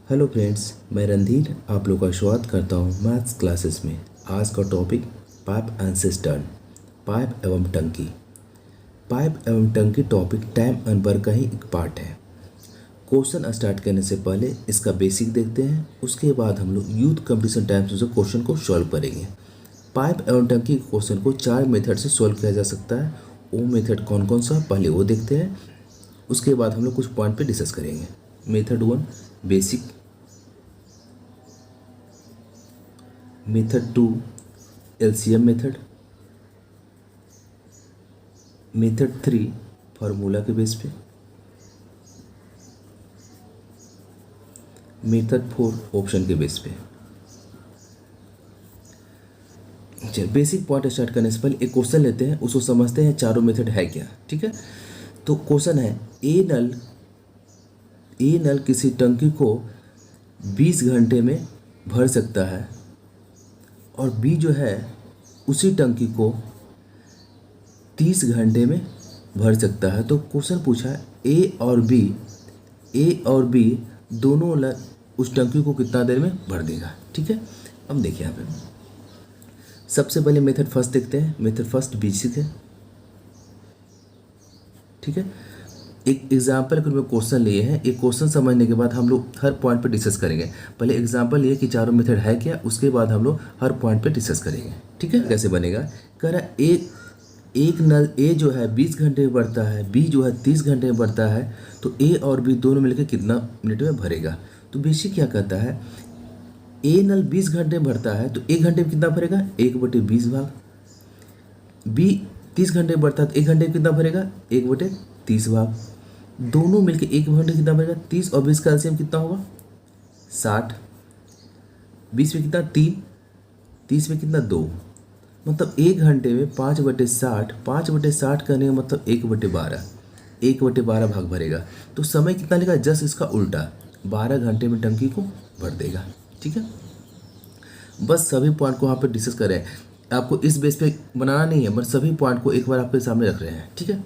Hello friends, मैं रणधीर आप लोग का स्वागत करता हूँ मैथ्स क्लासेस में। आज का topic pipe and cistern, pipe एवं टंकी। पाइप एवं टंकी टॉपिक टाइम एंड वर्क का ही एक पार्ट है। क्वेश्चन स्टार्ट करने से पहले इसका बेसिक देखते हैं, उसके बाद हम लोग यूथ कंपटीशन टाइम से क्वेश्चन को सॉल्व करेंगे। पाइप एवं टंकी के क्वेश्चन को 4 मेथड से सॉल्व किया जा सकता है। वो मेथड कौन कौन सा पहले वो देखते हैं, उसके बाद हम लोग कुछ पॉइंट पे डिस्कस करेंगे। Method 1 basic, method 2 LCM method, method 3 formula के बेस पे, मेथड 4 ऑप्शन के बेस पे। चलिए बेसिक पॉइंट स्टार्ट करने से पहले एक क्वेश्चन लेते हैं, उसको समझते हैं चारों मेथड है क्या। ठीक है, तो क्वेश्चन है ए नल किसी टंकी को 20 घंटे में भर सकता है और बी जो है उसी टंकी को 30 घंटे में भर सकता है। तो क्वेश्चन पूछा है ए और बी दोनों उस टंकी को कितना देर में भर देगा। ठीक है, अब देखिए यहाँ पे सबसे पहले मेथड फर्स्ट देखते हैं। मेथड फर्स्ट बेसिक है। ठीक है, एक एग्जाम्पल के रूप में क्वेश्चन लिए हैं। एक क्वेश्चन समझने के बाद हम लोग हर पॉइंट पे डिस्कस करेंगे। पहले एग्जाम्पल ये कि चारों मेथड है क्या, उसके बाद हम लोग हर पॉइंट पे डिस्कस करेंगे। ठीक है, कैसे बनेगा, कह रहा है एक नल ए जो है 20 घंटे में बढ़ता है, बी जो है 30 घंटे में बढ़ता है, तो ए और बी दोनों मिलकर कितना मिनट में भरेगा। तो बेसिक क्या कहता है, ए नल 20 घंटे में भरता है तो 1 घंटे में कितना भरेगा, 1/20 भाग। बी 30 घंटे में बढ़ता है तो 1 घंटे में कितना भरेगा, 1/30 भाग। दोनों मिलके 1 घंटे कितना भरेगा, 30 और 20 का एलसीएम कितना होगा, 60। 20 में कितना 3, 30 में कितना 2, मतलब 1 घंटे में 5/60, 5/60 करने का मतलब 1/12, 1/12 भाग भरेगा। तो समय कितना लेगा, जस्ट इसका उल्टा 12 घंटे में टंकी को भर देगा। ठीक है, बस सभी पॉइंट को वहाँ पे डिस्कस करें। आपको इस बेस पे बनाना नहीं है, बस सभी पॉइंट को एक बार आपके सामने रख रहे हैं। ठीक है,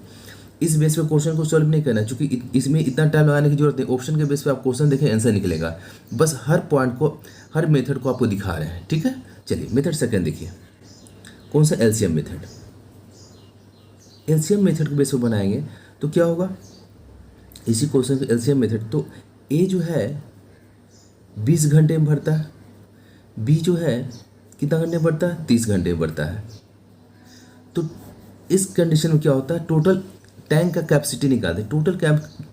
इस बेस पे क्वेश्चन को सॉल्व नहीं करना है, क्योंकि इसमें इतना टाइम लगाने की जरूरत नहीं। ऑप्शन के बेस पे आप क्वेश्चन देखें, आंसर निकलेगा। बस हर पॉइंट को, हर मेथड को आपको दिखा रहे हैं। ठीक है, चलिए मेथड सेकंड देखिए, कौन सा, एलसीएम मेथड। एलसीएम मेथड के बेस पे बनाएंगे तो क्या होगा, इसी क्वेश्चन का एलसीएम मेथड। तो ए जो है 20 घंटे में भरता है, बी जो है कितना घंटे में भरता है, 30 घंटे में भरता है। तो इस कंडीशन में क्या होता है, टोटल टैंक का कैपेसिटी निकालते। टोटल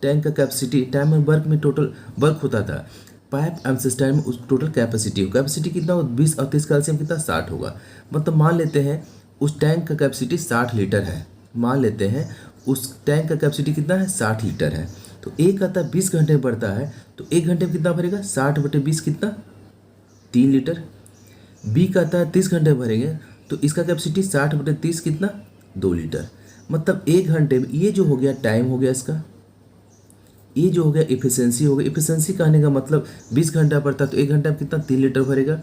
टैंक का कैपेसिटी टाइम एंड वर्क में टोटल वर्क होता था, पाइप एंड सिस्टम में उस टोटल कैपेसिटी कितना हो, 20 और 30 का एलसीएम कितना, 60 होगा। मतलब मान लेते हैं उस टैंक का कैपेसिटी 60 लीटर है। मान लेते हैं उस टैंक का कैपेसिटी कितना है, 60 लीटर है। तो एक आता है 20 घंटे में बढ़ता है, तो 1 घंटे में कितना भरेगा, 60/20 कितना, 3 लीटर। बी का आता है 30 घंटे भरेंगे, तो इसका कैपेसिटी 60/30 कितना, 2 लीटर। मतलब 1 घंटे में, ये जो हो गया टाइम हो गया इसका, ये जो हो गया इफिशियंसी हो गई। इफिशियंसी कहने का मतलब 20 घंटा पड़ता है तो 1 घंटा में कितना, 3 लीटर भरेगा।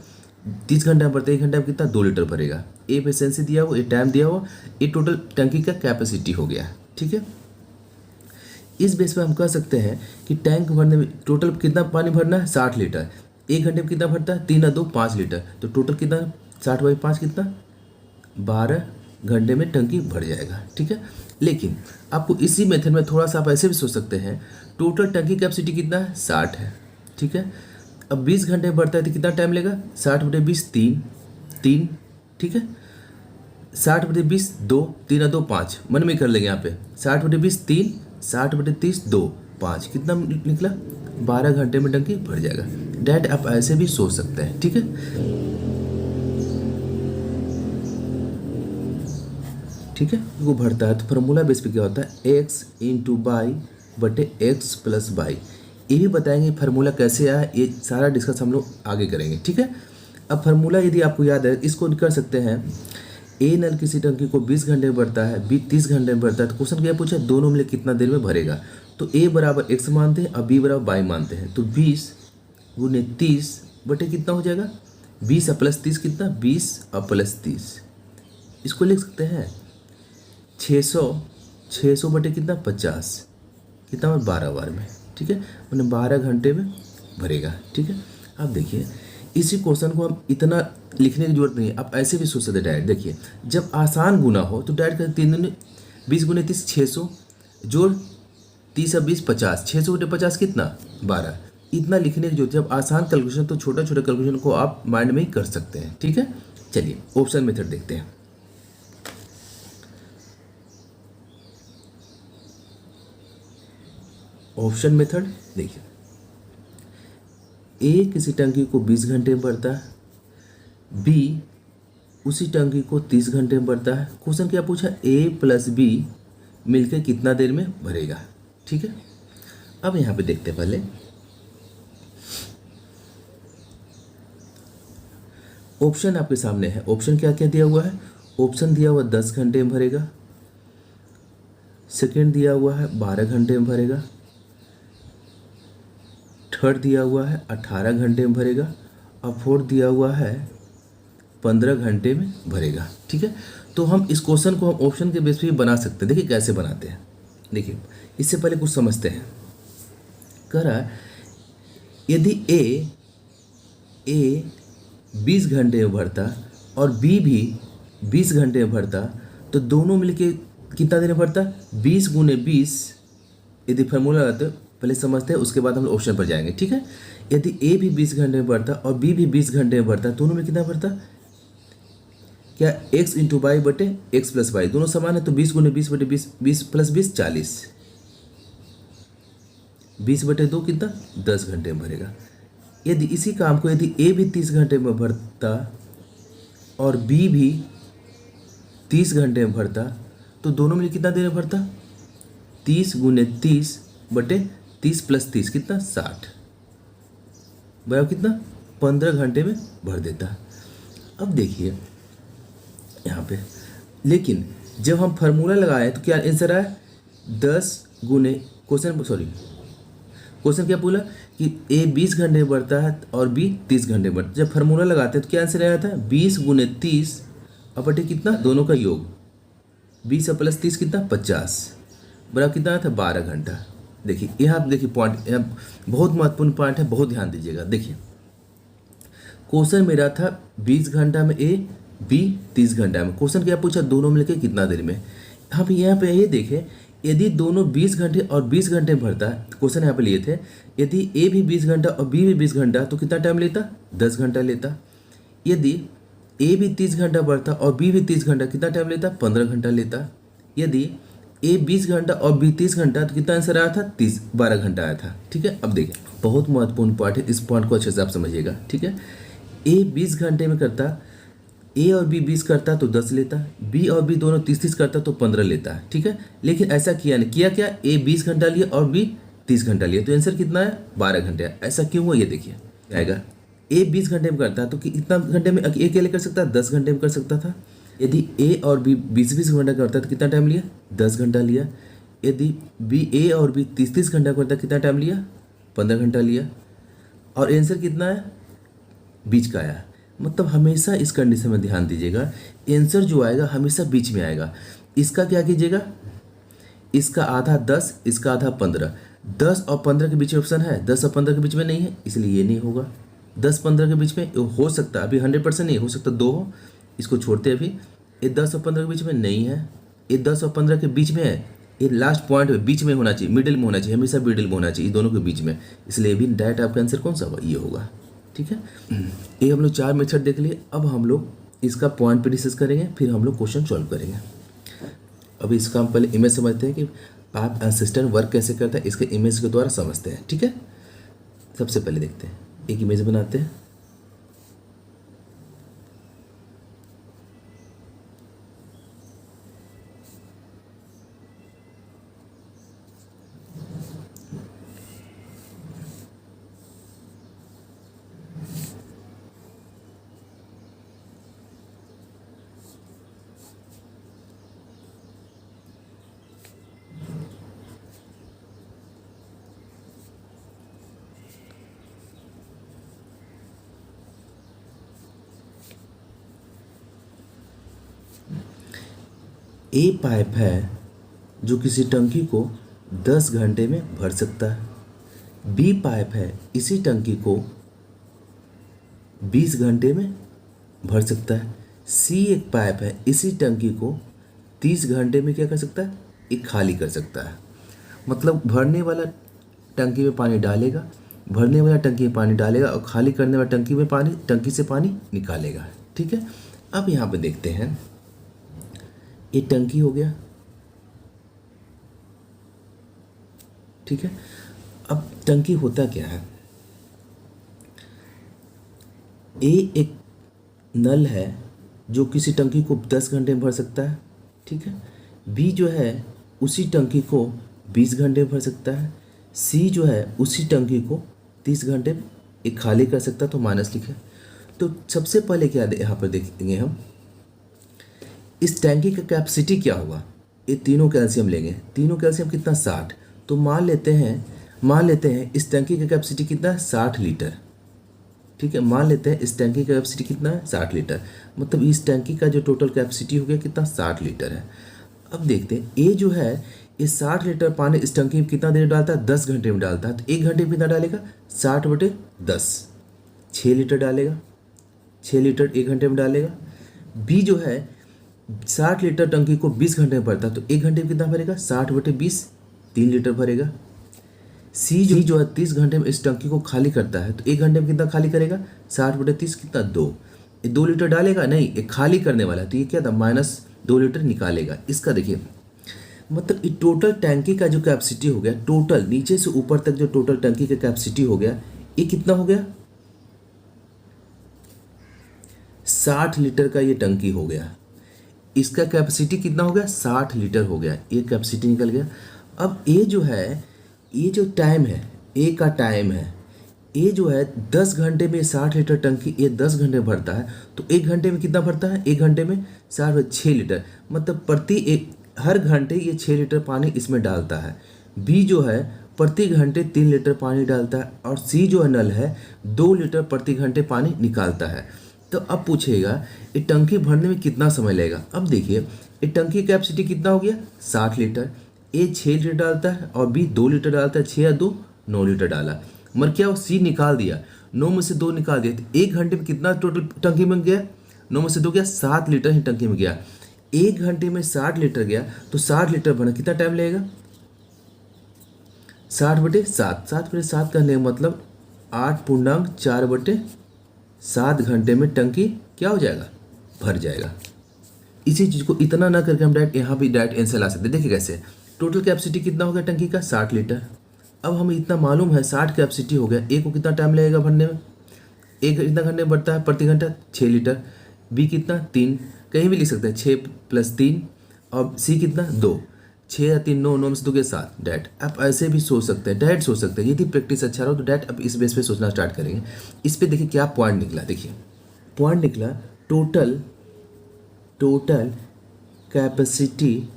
30 घंटा पड़ता है 1 घंटा में कितना, 2 लीटर भरेगा। ये इफिशियंसी दिया हुआ, ये टाइम दिया हुआ, ये टोटल टंकी का कैपेसिटी हो गया। ठीक है, इस बेस पे हम कह सकते हैं कि टैंक भरने में टोटल कितना पानी भरना है, 60 लीटर। 1 घंटे में कितना भरता है, 3 और 2 5 लीटर। तो टोटल कितना, 60/5 कितना, 12 घंटे में टंकी भर जाएगा। ठीक है, लेकिन आपको इसी मेथड में थोड़ा सा आप ऐसे भी सोच सकते हैं, टोटल टंकी कैपेसिटी कितना है, 60 है। ठीक है, अब 20 घंटे में बढ़ता है तो कितना टाइम लेगा, 60/20 3। ठीक है, 60/20 2, 3 और 2 5, मन में कर लेंगे यहाँ पे, 60/20 3, 60/30 2, 5, कितना निकला, 12 घंटे में टंकी भर जाएगा। डैट आप ऐसे भी सोच सकते हैं। ठीक है, ठीक है, वो भरता है तो फार्मूला बेस पे क्या होता है, x × y/x + y। ये भी बताएंगे फार्मूला कैसे आया, ये सारा डिस्कस हम लोग आगे करेंगे। ठीक है, अब फार्मूला यदि आपको याद है, इसको कर सकते हैं। ए नल किसी टंकी को 20 घंटे में भरता है, बी 30 घंटे में भरता है। तो क्वेश्चन क्या पूछा, दोनों मिले कितना देर में भरेगा। तो a = x मानते हैं और b = y मानते हैं। तो 20 × 30 बटे कितना हो जाएगा, 20 और +30 कितना, 20 और +30। इसको लिख सकते हैं 600 बटे कितना, 50, कितना, 12 बार में। ठीक है, मैंने 12 घंटे में भरेगा। ठीक है, अब देखिए इसी क्वेश्चन को हम इतना लिखने की जरूरत नहीं है, आप ऐसे भी सोच सकते डायरेक्ट। देखिए जब आसान गुना हो तो डायरेक्ट कर 20 × 30 600, जोड़ 30 और 20 50, 600 × 50 कितना 12, इतना लिखने की जरूरत है। जब आसान कैलकुलेशन तो छोटा छोटा कैलकुलेशन को आप माइंड में ही कर सकते हैं। ठीक है, चलिए ऑप्शन मेथड देखते हैं। ऑप्शन मेथड देखिए, ए किसी टंकी को 20 घंटे में भरता है, बी उसी टंकी को 30 घंटे में भरता है। क्वेश्चन क्या पूछा, ए प्लस बी मिलकर कितना देर में भरेगा। ठीक है, अब यहाँ पे देखते हैं पहले ऑप्शन आपके सामने है। ऑप्शन क्या क्या दिया हुआ है, ऑप्शन दिया हुआ 10 घंटे में भरेगा, सेकेंड दिया हुआ है 12 घंटे में भरेगा, थर्ड दिया हुआ है 18 घंटे में भरेगा, और फोर्थ दिया हुआ है 15 घंटे में भरेगा। ठीक है, तो हम इस क्वेश्चन को हम ऑप्शन के बेस पे भी बना सकते हैं। देखिए कैसे बनाते हैं, देखिए इससे पहले कुछ समझते हैं। कह रहा है यदि ए 20 घंटे में भरता और बी भी 20 घंटे में भरता तो दोनों मिलके कितना देर में भरता, 20 × 20। यदि फार्मूला लगाते पहले समझते हैं, उसके बाद हम ऑप्शन पर जाएंगे। ठीक है, यदि ए भी 20 घंटे में भरता और बी भी 20 घंटे में भरता, दोनों में कितना भरता, क्या x × y बटे x + y दोनों समान है, तो 20 × 20 बटे 20, 20 + 20 40, 20/2 कितना 10 घंटे में भरेगा। यदि इसी काम को यदि ए भी 30 घंटे में भरता और बी भी 30 घंटे में भरता तो दोनों में कितना देर में भरता, 30 × 30 बटे 30 + 30 कितना 60, बराबर कितना 15 घंटे में भर देता। अब देखिए यहाँ पे, लेकिन जब हम फार्मूला लगाए तो क्या आंसर आया 10 गुने, क्वेश्चन क्या बोला कि ए 20 घंटे में बढ़ता है और बी 30 घंटे में बढ़ता है। जब फार्मूला लगाते हैं तो क्या आंसर आया था 20 × 30 और बटे कितना दोनों का योग, 20 और + 30 कितना 50, बराबर कितना आया था 12 घंटा। देखिए यहाँ आप देखिए पॉइंट, यहाँ बहुत महत्वपूर्ण पॉइंट है, बहुत ध्यान दीजिएगा। देखिए क्वेश्चन मेरा था 20 घंटा में ए, बी 30 घंटा में। क्वेश्चन क्या पूछा, दोनों मिलकर कितना देर में। यहाँ पे ये देखें, यदि दोनों 20 घंटे और 20 घंटे में भरता है, क्वेश्चन यहाँ पे लिए थे, यदि ए भी 20 घंटा और बी भी 20 घंटा तो कितना टाइम लेता 10 घंटा लेता। यदि ए भी 30 घंटा भरता और बी भी 30 घंटा कितना टाइम लेता 15 घंटा लेता। यदि ए 20 घंटा और बी 30 घंटा तो कितना आंसर आया था 12 घंटा आया था। ठीक है, अब देखिए बहुत महत्वपूर्ण पॉइंट है, इस पॉइंट को अच्छे से आप समझिएगा। ठीक है, ए 20 घंटे में करता, ए और बी 20 करता तो 10 लेता, बी और बी दोनों 30 करता तो 15 लेता है। ठीक है, लेकिन ऐसा किया नहीं, किया क्या, ए 20 घंटा लिया और बी 30 घंटा लिया, तो आंसर कितना है 12 घंटे है। ऐसा क्यों हुआ ये देखिए आएगा, ए 20 घंटे में करता है तो कितना घंटे में ए अकेले कर सकता, 10 घंटे में कर सकता था। यदि ए और बी 20 घंटा करता तो कितना टाइम लिया 10 घंटा लिया। यदि बी ए और बी 30 घंटा करता कितना टाइम लिया 15 घंटा लिया। और आंसर कितना है बीच का आया। मतलब हमेशा इस कंडीशन में ध्यान दीजिएगा, आंसर जो आएगा हमेशा बीच में आएगा। इसका क्या कीजिएगा, इसका आधा 10, इसका आधा 15, 10 और 15 के बीच में ऑप्शन है, 10 और 15 के बीच में नहीं है, इसलिए ये नहीं होगा। 10-15 के बीच में हो सकता है, अभी 100% नहीं हो सकता 2 हो, इसको छोड़ते अभी। ये 10 और 15 के बीच में नहीं है, ये 10 और 15 के बीच में है, ये लास्ट पॉइंट बीच में होना चाहिए, मिडिल में होना चाहिए, हमेशा मिडिल में होना चाहिए, दोनों के बीच में, इसलिए भी डायरेक्ट आपका आंसर कौन सा होगा, ये होगा। ठीक है, ये हम लोग 4 मेथड देख लिए। अब हम लोग इसका पॉइंट पे डिस्कस करेंगे, फिर हम लोग क्वेश्चन सॉल्व करेंगे। अभी इसका हम पहले इमेज समझते हैं कि पाइप असिस्टेंट वर्क कैसे करता है, इसके इमेज के द्वारा समझते हैं। ठीक है, सबसे पहले देखते हैं, एक इमेज बनाते हैं। ए पाइप है जो किसी टंकी को 10 घंटे में भर सकता है। बी पाइप है, इसी टंकी को 20 घंटे में भर सकता है। सी एक पाइप है, इसी टंकी को 30 घंटे में क्या कर सकता है, एक खाली कर सकता है। मतलब भरने वाला टंकी में पानी डालेगा, भरने वाला टंकी में पानी डालेगा और खाली करने वाला टंकी में पानी, टंकी से पानी निकालेगा। ठीक है, अब यहाँ पे देखते हैं, ये टंकी हो गया। ठीक है, अब टंकी होता क्या है, ए एक नल है जो किसी टंकी को 10 घंटे में भर सकता है। ठीक है, बी जो है उसी टंकी को 20 घंटे में भर सकता है। सी जो है उसी टंकी को 30 घंटे में एक खाली कर सकता है, तो माइनस लिखे। तो सबसे पहले क्या यहाँ पर देखेंगे हम, इस टैंकी का कैपेसिटी क्या होगा। ये तीनों कैल्शियम लेंगे, तीनों कैल्शियम कितना 60। तो मान लेते हैं इस टैंकी का कैपेसिटी कितना है, 60 लीटर। ठीक है, मान लेते हैं इस टैंकी का कैपेसिटी कितना है, 60 लीटर। मतलब इस टैंकी का जो टोटल कैपेसिटी हो गया कितना, 60 लीटर है। अब देखते हैं ए जो है, ये 60 लीटर पानी इस टंकी में कितना देर डालता है, 10 घंटे में डालता है। तो 1 घंटे में कितना डालेगा, 60/10, 6 लीटर डालेगा। 6 लीटर 1 घंटे में डालेगा। बी जो है 60 लीटर टंकी को 20 घंटे में भरता है, तो 1 घंटे में कितना भरेगा, 60/20, 3 लीटर भरेगा। सी जो है 30 घंटे में इस टंकी को खाली करता है, तो 1 घंटे में कितना खाली करेगा, 60/30 कितना, 2। ये 2 लीटर डालेगा नहीं, ये खाली करने वाला है, तो ये क्या था, -2 लीटर निकालेगा। इसका देखिए, मतलब ये टोटल टैंकी का जो कैपेसिटी हो गया, टोटल नीचे से ऊपर तक जो टोटल टंकी का कैपेसिटी हो गया, ये कितना हो गया, 60 लीटर का ये टंकी हो गया। इसका कैपेसिटी कितना हो गया, 60 लीटर हो गया, ये कैपेसिटी निकल गया। अब ए जो है, ये जो टाइम है, ए का टाइम है, ए जो है 10 घंटे में 60 लीटर टंकी ये 10 घंटे में भरता है, तो 1 घंटे में कितना भरता है, 1 घंटे में 6 लीटर। मतलब हर घंटे ये 6 लीटर पानी इसमें डालता है। बी जो है प्रति घंटे 3 लीटर पानी डालता है, और सी जो है नल है 2 लीटर प्रति घंटे पानी निकालता है। तो अब पूछेगा ये टंकी भरने में कितना समय लगेगा। अब देखिए, ये टंकी कैपेसिटी कितना हो गया, 60 लीटर। ए 6 लीटर डालता है और बी 2 लीटर डालता है, 6 या 2, 9 लीटर डाला। मगर क्या वो सी निकाल दिया, 9 में से 2 निकाल दिया, तो 1 घंटे में कितना टोटल टंकी में गया, 9 में से 2 गया, 7 लीटर ही टंकी में गया। 1 घंटे में 60 लीटर गया, तो 60 लीटर भरना कितना टाइम लगेगा, 60/7, 7/7 करने का मतलब 8.4/7 घंटे में टंकी क्या हो जाएगा, भर जाएगा। इसी चीज़ को इतना ना करके हम डायरेक्ट यहाँ भी डायरेक्ट आंसर ला सकते हैं। देखिए कैसे, टोटल कैपेसिटी कितना हो गया टंकी का, 60 लीटर। अब हमें इतना मालूम है 60 कैपेसिटी हो गया, ए को कितना टाइम लगेगा भरने में, एक कितना घंटे में बढ़ता है प्रति घंटा, 6 लीटर। बी कितना, 3, कहीं भी लिख सकते हैं, 6 + 3। और सी कितना, 2, 6 या 3, 9, 9 में से 2 के 7 डैट। आप ऐसे भी सोच सकते हैं, डायरेक्ट सोच सकते हैं। यदि प्रैक्टिस अच्छा रहो तो डायरेक्ट अब इस बेस पे सोचना स्टार्ट करेंगे। इस पे देखिए क्या पॉइंट निकला, देखिए पॉइंट निकला, टोटल कैपेसिटी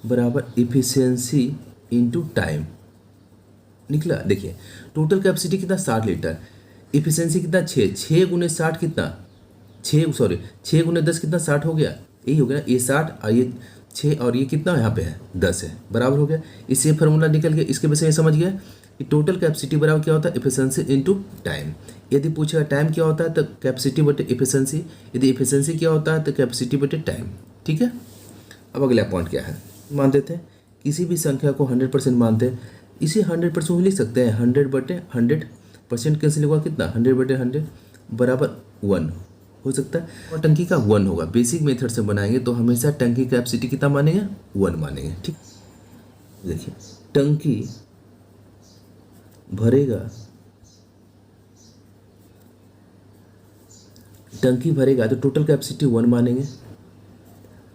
बराबर इफिशियंसी इनटू टाइम निकला। देखिए टोटल कैपेसिटी कितना, 60 लीटर, इफिशियंसी कितना, 6 गुने 60 कितना, 6 गुने 10 कितना, 60 हो गया, यही हो गया ना, ये 60 और ये 6 और ये कितना यहाँ पे है, 10 है, बराबर हो गया। इससे फार्मूला निकल गया। इसके वजह से ये समझ गया कि टोटल कैपेसिटी बराबर क्या होता है, इफिशियंसी इनटू टाइम। यदि पूछेगा टाइम क्या होता है तो कैपेसिटी बटे इफिशियंसी, यदि इफिशियंसी क्या होता है तो कैपेसिटी बटे टाइम। ठीक है, अब अगला पॉइंट क्या है, मान देते हैं किसी भी संख्या को 100% मानते हैं, इसे 100% लिख सकते हैं, 100/100%। कैंसिल होगा कितना, 100/100 बराबर 1 हो सकता है, और टंकी का 1 होगा। बेसिक मेथड से बनाएंगे तो हमेशा टंकी कैपेसिटी कितना मानेंगे, 1 मानेंगे। ठीक, देखिए टंकी भरेगा तो टोटल कैपेसिटी 1 मानेंगे,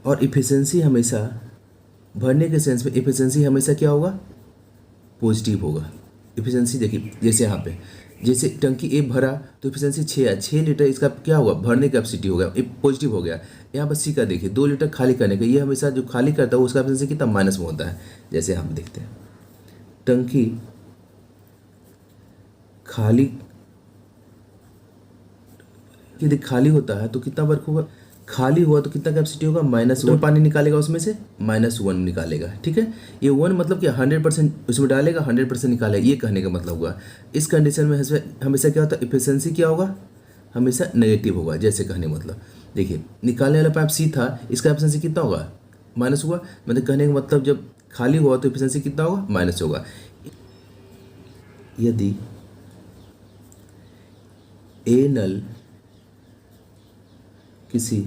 और इफिशियंसी हमेशा भरने के सेंस में इफिशियंसी हमेशा क्या होगा, पॉजिटिव होगा। इफिशियंसी देखिए, जैसे यहाँ पे जैसे टंकी ए भरा तो इफिशियंसी 6 है, 6 लीटर इसका क्या होगा, भरने का कैपेसिटी होगा, ये पॉजिटिव हो गया। यहाँ पर सी का देखिए 2 लीटर खाली करने का, ये हमेशा जो खाली करता है उसका इफिशियंसी कितना, माइनस में होता है। जैसे हम देखते हैं टंकी खाली, यदि खाली होता है तो कितना वर्क होगा, खाली हुआ तो कितना कैपेसिटी होगा, -1 पानी निकालेगा उसमें से, -1 निकालेगा। ठीक है, ये 1 मतलब कि 100% उसमें डालेगा, 100% निकालेगा, ये कहने का मतलब हुआ। इस कंडीशन में हमेशा क्या होता है, एफिशिएंसी क्या होगा, हमेशा नेगेटिव होगा। जैसे कहने मतलब देखिए, निकालने वाला पाइप सी था, इसका एफिशिएंसी कितना होगा, माइनस हुआ। मतलब कहने का मतलब जब खाली हुआ तो एफिशिएंसी कितना होगा, माइनस होगा। यदि ए नल किसी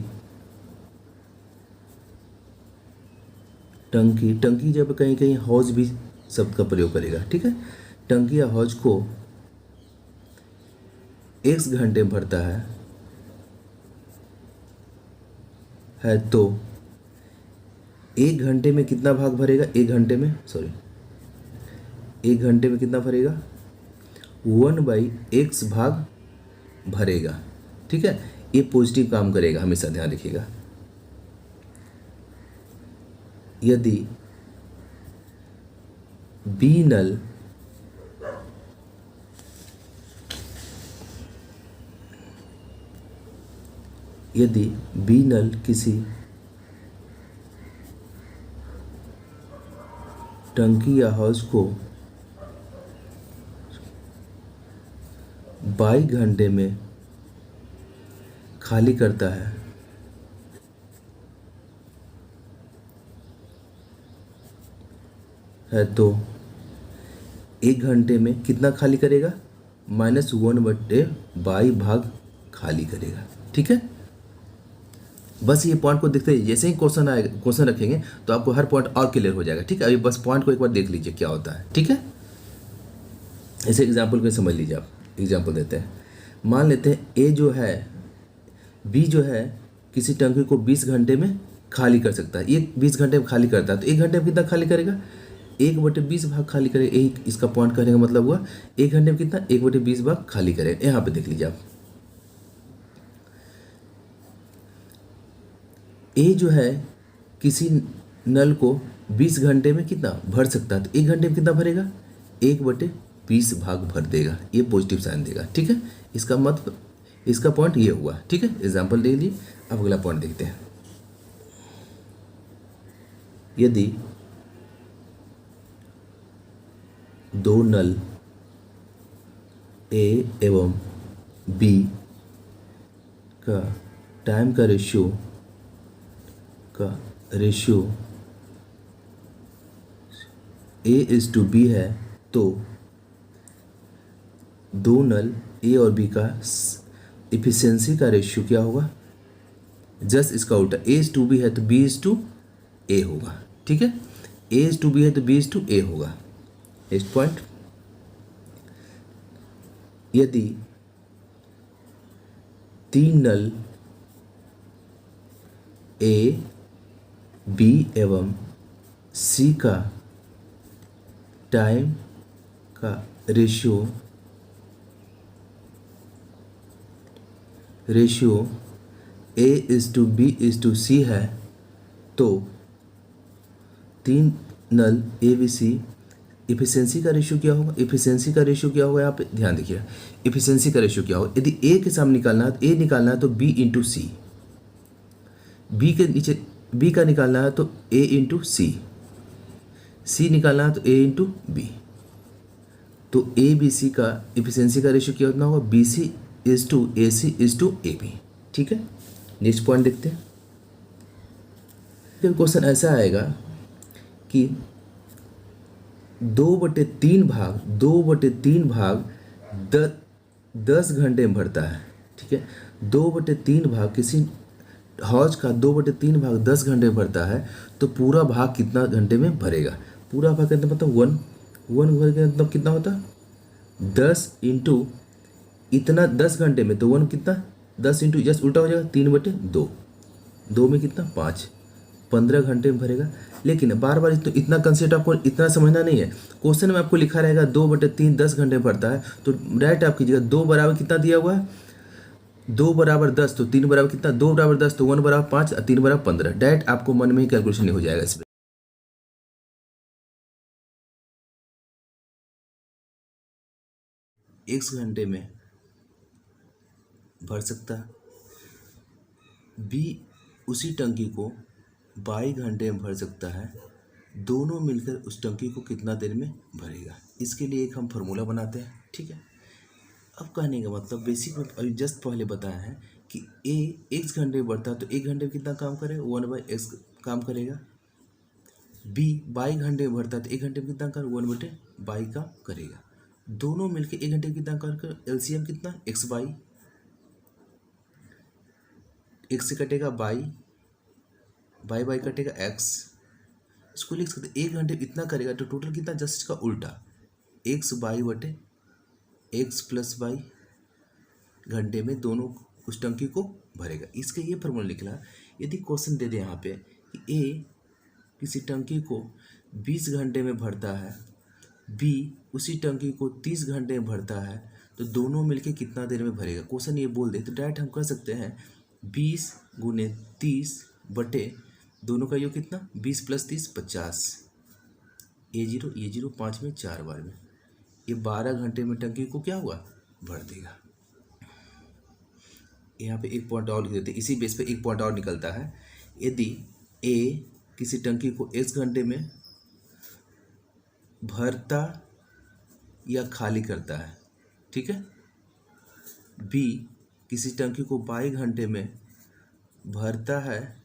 टंकी, टंकी जब कहीं कहीं हौज भी शब्द का प्रयोग करेगा। ठीक है, टंकी या हौज को x घंटे में भरता है तो 1 घंटे में कितना भाग भरेगा, 1 घंटे में, सॉरी, 1 घंटे में कितना भरेगा, 1/x भाग भरेगा। ठीक है, ये पॉजिटिव काम करेगा, हमेशा ध्यान रखिएगा। यदि बी नल यदि बी नल किसी टंकी या हौज को 22 घंटे में खाली करता है तो 1 घंटे में कितना खाली करेगा, -1/22 भाग खाली करेगा। ठीक है, बस ये पॉइंट को देखते हैं, जैसे ही क्वेश्चन आएगा, क्वेश्चन रखेंगे तो आपको हर पॉइंट और क्लियर हो जाएगा। ठीक है, अभी बस पॉइंट को एक बार देख लीजिए क्या होता है। ठीक है, ऐसे एग्जाम्पल को समझ लीजिए। आप एग्जाम्पल देते हैं, मान लेते हैं ए जो है, बी जो है किसी टंकी को 20 घंटे में खाली कर सकता है। ये 20 घंटे में खाली करता है तो 1 घंटे में कितना खाली करेगा, 1/20 भाग खाली करेगा। यही इसका पॉइंट करने का मतलब हुआ, 1 घंटे में कितना, 1/20 भाग खाली करेगा। यहाँ पे देख लीजिए आप, ए जो है किसी नल को 20 घंटे में कितना भर सकता है तो 1 घंटे में कितना भरेगा, 1/20 भाग भर देगा। ये पॉजिटिव साइन देगा। ठीक है, इसका मतलब, इसका पॉइंट ये हुआ। ठीक है, एग्जाम्पल दे लिए। अब अगला पॉइंट देखते हैं, यदि दो नल ए एवं बी का टाइम का रेशियो A/B है तो दो नल ए और बी का इफिशियंसी का रेशियो क्या होगा, जस्ट इसका उल्टा, A/B है तो B/A होगा। ठीक है, A/B है तो B/A होगा। नेक्स्ट पॉइंट, यदि 3 नल ए, बी एवं सी का टाइम का रेशियो A/B/C है तो 3 नल ए बी सी इफिशियंसी का रेशियो क्या होगा, इफिशियंसी का रेशियो क्या होगा, यहाँ पे ध्यान देखिए, इफिशियंसी का रेशियो क्या होगा। यदि ए के सामने निकालना है तो ए निकालना है तो B/C, बी के नीचे बी का निकालना है तो A/C, सी निकालना है तो A/B। तो ABC का इफिशियंसी का रेशियो क्या कितना होगा, BC/AC/AB। ठीक है, नेक्स्ट पॉइंट देखते हैं। फिर क्वेश्चन ऐसा आएगा कि 2/3 भाग 10 घंटे में भरता है। ठीक है, 2/3 भाग किसी हौज का 2/3 भाग 10 घंटे में भरता है तो पूरा भाग कितना घंटे में भरेगा, पूरा भाग कितना मतलब 1 भर के मतलब कितना होता है 10 इंटू इतना 10 घंटे में, तो 1 कितना 10 इंटू जस्ट उल्टा हो जाएगा 3/2, 2 में कितना 5, 15 घंटे में भरेगा। लेकिन बार बार इतना कंसेप्ट आपको इतना समझना नहीं है। क्वेश्चन में आपको लिखा रहेगा 2/3 10 घंटे में भरता है तो डायरेक्ट आप कीजिएगा 2 बराबर कितना दिया हुआ है, 2 बराबर 10 तो 3 बराबर कितना, 2 बराबर 10 तो 1 बराबर 5 और 3 बराबर 15। डायरेक्ट आपको मन में ही कैलकुलेशन नहीं हो जाएगा इसमें। X घंटे में भर सकता है, B उसी टंकी को 22 घंटे में भर सकता है, दोनों मिलकर उस टंकी को कितना देर में भरेगा। इसके लिए एक हम फार्मूला बनाते हैं, ठीक है। अब कहने का मतलब बेसिक में अभी जस्ट पहले बताया है कि ए x घंटे में बढ़ता है तो 1 घंटे में कितना काम करेगा, 1/x काम करेगा। बी 22 घंटे में बढ़ता है तो 1 घंटे में कितना कर 1/22 का करेगा। दोनों मिलके 1 घंटे में कितना कर एलसीएम कितना x/, x से कटेगा बाई कटेगा x। इसको लिख सकते 1 घंटे इतना करेगा तो टोटल कितना, जस्ट का उल्टा x/x+y घंटे में दोनों उस टंकी को भरेगा। इसके ये फॉर्मूला निकला। यदि क्वेश्चन दे दे यहाँ पे कि ए किसी टंकी को 20 घंटे में भरता है, बी उसी टंकी को 30 घंटे में भरता है, तो दोनों मिलके कितना देर में भरेगा। क्वेश्चन ये बोल दे तो डायरेक्ट हम कर सकते हैं 20 गुने 30 बटे दोनों का योग कितना 20 + 30 50, ये 0 5 में 4 बार में, ये 12 घंटे में टंकी को क्या हुआ भर देगा। यहाँ पे एक पॉइंट और लिख देते हैं, इसी बेस पे एक पॉइंट और निकलता है। यदि ए किसी टंकी को x घंटे में भरता या खाली करता है, ठीक है, बी किसी टंकी को 22 घंटे में भरता है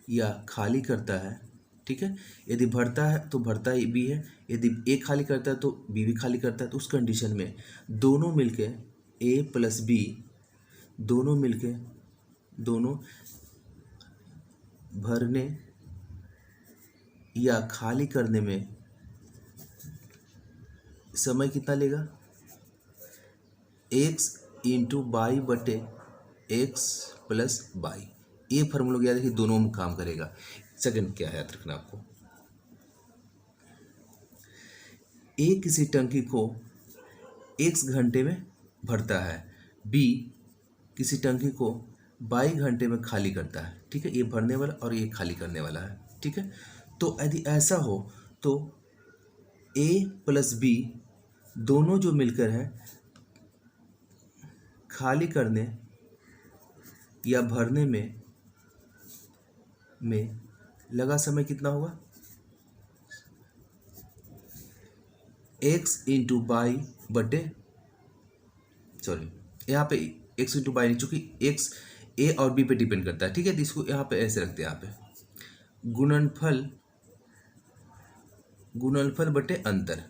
या खाली करता है, ठीक है। यदि भरता है तो भरता ही बी है, यदि ए खाली करता है तो बी भी खाली करता है, तो उस कंडीशन में दोनों मिलके ए प्लस बी दोनों मिलके दोनों भरने या खाली करने में समय कितना लेगा, x × बाई बटे x + बाई। ये फार्मूला याद रखिए, दोनों में काम करेगा। सेकंड क्या है याद रखना आपको, ए किसी टंकी को x घंटे में भरता है, बी किसी टंकी को 22 घंटे में खाली करता है, ठीक है। ये भरने वाला और ये खाली करने वाला है, ठीक है। तो यदि ऐसा हो तो a + b दोनों जो मिलकर है खाली करने या भरने में लगा समय कितना होगा, x × बाई बटे यहाँ पे x × बाई नहीं, चूंकि x a और b पे डिपेंड करता है, ठीक है। तो इसको यहाँ पे ऐसे रखते हैं, यहाँ पे गुणनफल बटे अंतर।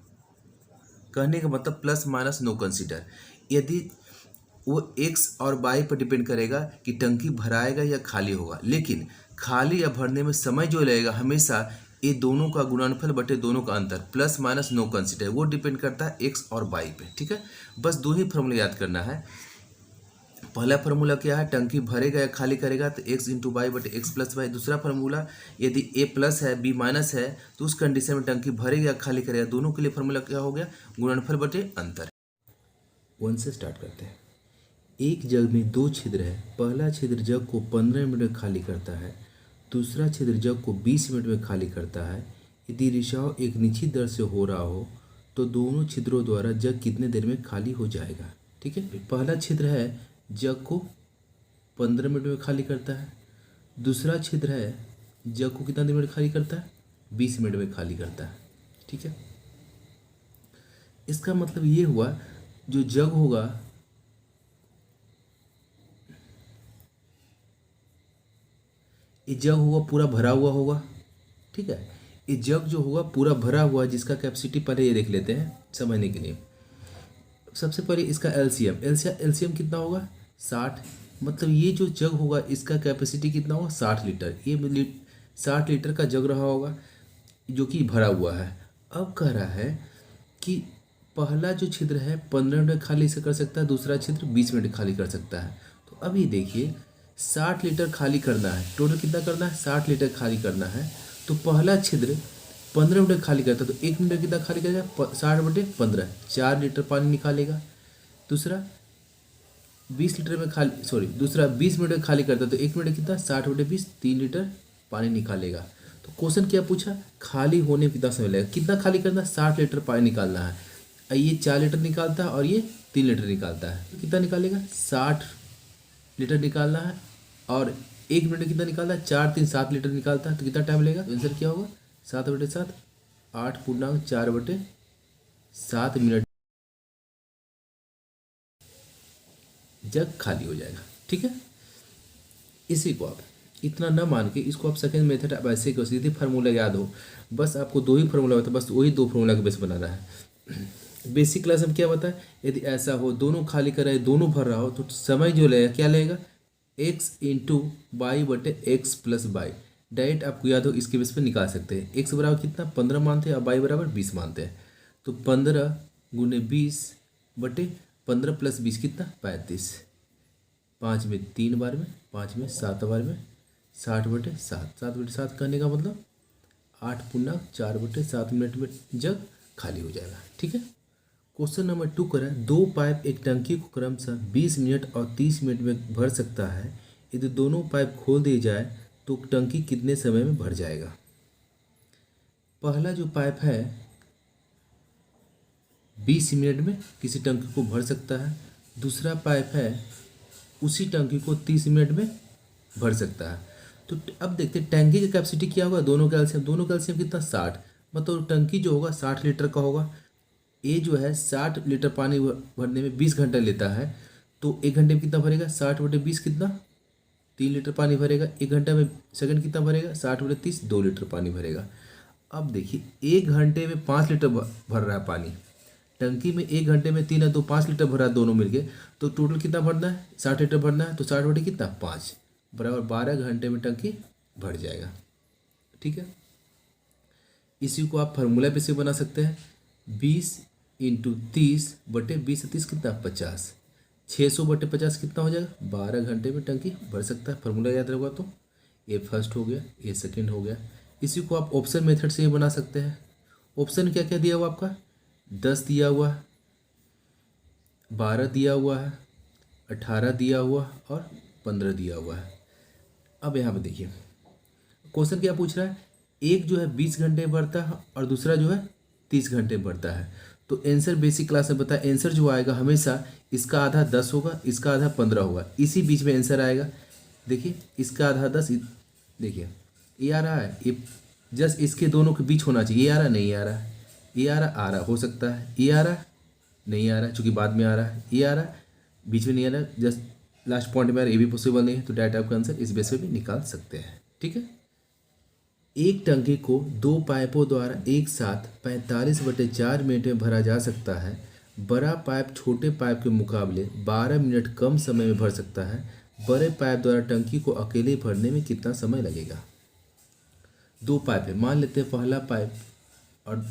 कहने का मतलब प्लस माइनस नो कंसीडर। यदि वो x और y पर डिपेंड करेगा कि टंकी भराएगा या खाली होगा, लेकिन खाली या भरने में समय जो लगेगा हमेशा ये दोनों का गुणनफल बटे दोनों का अंतर, प्लस माइनस नो कंसीडर, वो डिपेंड करता है x और y पे, ठीक है। बस दो ही फॉर्मूला याद करना है। पहला फार्मूला क्या है, टंकी भरेगा या खाली करेगा तो x × बाई बटे x + वाई। दूसरा फार्मूला यदि a प्लस है b माइनस है तो उस कंडीशन में टंकी भरेगा या खाली करेगा, दोनों के लिए फार्मूला क्या हो गया, गुणनफल बटे अंतर। 1 से स्टार्ट करते हैं। एक जग में 2 छिद्र है, पहला छिद्र जग को 15 मिनट में खाली करता है, दूसरा छिद्र जग को 20 मिनट में खाली करता है। यदि रिसाव एक निश्चित दर से हो रहा हो तो दोनों छिद्रों द्वारा जग कितने देर में खाली हो जाएगा, ठीक है। पहला छिद्र है जग को 15 मिनट में खाली करता है, दूसरा छिद्र है जग को कितना देर में खाली करता है, 20 मिनट में खाली करता है, ठीक है। इसका मतलब ये हुआ जो जग होगा ये जग होगा पूरा भरा हुआ होगा, ठीक है। ये जग जो होगा पूरा भरा हुआ, जिसका कैपेसिटी पहले ये देख लेते हैं समझने के लिए। सबसे पहले इसका एलसीएम कितना होगा 60, मतलब ये जो जग होगा इसका कैपेसिटी कितना होगा 60 लीटर। ये 60 लीटर का जग रहा होगा जो कि भरा हुआ है। अब कह रहा है कि पहला जो छिद्र है 15 मिनट खाली से कर सकता है, दूसरा छिद्र 20 मिनट खाली कर सकता है। तो अब ये देखिए 60 लीटर खाली करना है, टोटल कितना करना है 60 लीटर खाली करना है। तो पहला छिद्र 15 मिनट खाली करता है तो 1 मिनट कितना खाली करेगा 60/15 4 लीटर पानी निकालेगा। दूसरा 20 लीटर में दूसरा 20 मिनट में खाली करता है तो 1 मिनट कितना 60/20 3 लीटर पानी निकालेगा। तो क्वेश्चन क्या पूछा, खाली होने में कितना समय लगेगा, कितना खाली करना है 60 लीटर पानी निकालना है। ये 4 लीटर निकालता है और ये 3 लीटर निकालता है, तो कितना निकालेगा 60 लीटर निकालना है और 1 मिनट में कितना निकालता है, 4 3 7 लीटर निकालता है, तो कितना टाइम लगेगा, तो आंसर क्या होगा 7/7, 8 पूर्णांक 4/7 मिनट जग खाली हो जाएगा। ठीक है, इसी को आप इतना न मान के इसको आप सेकेंड मेथड आप ऐसे करो, सीधे फार्मूला याद हो, बस आपको 2 ही फार्मूला होता है, बस वही 2 फार्मूला का बेस बनाना है। बेसिक क्लास में क्या बताया, यदि ऐसा हो दोनों खाली कर रहा है दोनों भर रहा हो तो समय जो लगेगा क्या लगेगा, x/y/x+y। डायरेक्ट आपको याद हो इसके बेस पर निकाल सकते हैं। x बराबर कितना 15 मानते हैं और y बराबर 20 मानते हैं, तो 15 × 20/15 + 20 कितना 35, 5 में 3 बार में, 5 में 7 बार में, 60/7, 7/7 करने का मतलब 8 पूर्णांक 4/7 मिनट में जग खाली हो जाएगा। ठीक है, क्वेश्चन नंबर 2 करें, 2 पाइप एक टंकी को क्रमशः 20 मिनट और 30 मिनट में भर सकता है। यदि दोनों पाइप खोल दिए जाए तो टंकी कितने समय में भर जाएगा। पहला जो पाइप है 20 मिनट में किसी टंकी को भर सकता है, दूसरा पाइप है उसी टंकी को 30 मिनट में भर सकता है। तो अब देखते हैं टंकी की कैपेसिटी क्या होगा, दोनों कैल्शियम कितना 60, मतलब टंकी जो होगा 60 लीटर का होगा। ये जो है 60 लीटर पानी भरने में 20 घंटा लेता है, तो 1 घंटे में कितना भरेगा, 60/20 कितना 3 लीटर पानी भरेगा। 1 घंटा में सेकंड कितना भरेगा, 60/30 2 लीटर पानी भरेगा। अब देखिए 1 घंटे में 5 लीटर भर रहा है पानी, टंकी में 1 घंटे में 3 है तो 5 लीटर भरा है दोनों मिलके, तो टोटल कितना भरना है 60 लीटर भरना है, तो 60 कितना 5 बराबर 12 घंटे में टंकी भर जाएगा। ठीक है, इसी को आप फार्मूला पे से बना सकते हैं, 20 × 30/20 से 30 कितना 50, 600/50 कितना हो जाएगा 12 घंटे में टंकी भर सकता है। फार्मूला याद रखा तो ये फर्स्ट हो गया, ये सेकंड हो गया। इसी को आप ऑप्शन मेथड से ही बना सकते हैं। ऑप्शन क्या क्या दिया हुआ आपका, 10 दिया हुआ, 12 दिया हुआ है, 18 दिया हुआ और 15 दिया हुआ है। अब यहाँ पे देखिए क्वेश्चन क्या पूछ रहा है, एक जो है 20 घंटे भरता है और दूसरा जो है 30 घंटे भरता है। तो आंसर बेसिक क्लास में बताया, आंसर जो आएगा हमेशा इसका आधा 10 होगा, इसका आधा 15 होगा, इसी बीच में आंसर आएगा। देखिए इसका आधा 10, देखिए ये आ रहा है, ये जस्ट इसके दोनों के बीच होना चाहिए, ये आ रहा नहीं आ रहा, ये आ रहा हो सकता है, ये आ रहा नहीं आ रहा चूंकि बाद में आ रहा है, ये आ रहा बीच में नहीं आ रहा, जस्ट लास्ट पॉइंट में आ रहा, ये भी पॉसिबल नहीं है, तो डायरेक्ट आपका आंसर इस बेस पे भी निकाल सकते हैं। ठीक है, एक टंकी को 2 पाइपों द्वारा एक साथ 45/4 मिनट में भरा जा सकता है। बड़ा पाइप छोटे पाइप के मुकाबले 12 मिनट कम समय में भर सकता है। बड़े पाइप द्वारा टंकी को अकेले भरने में कितना समय लगेगा। 2 पाइप है, मान लेते हैं पहला पाइप और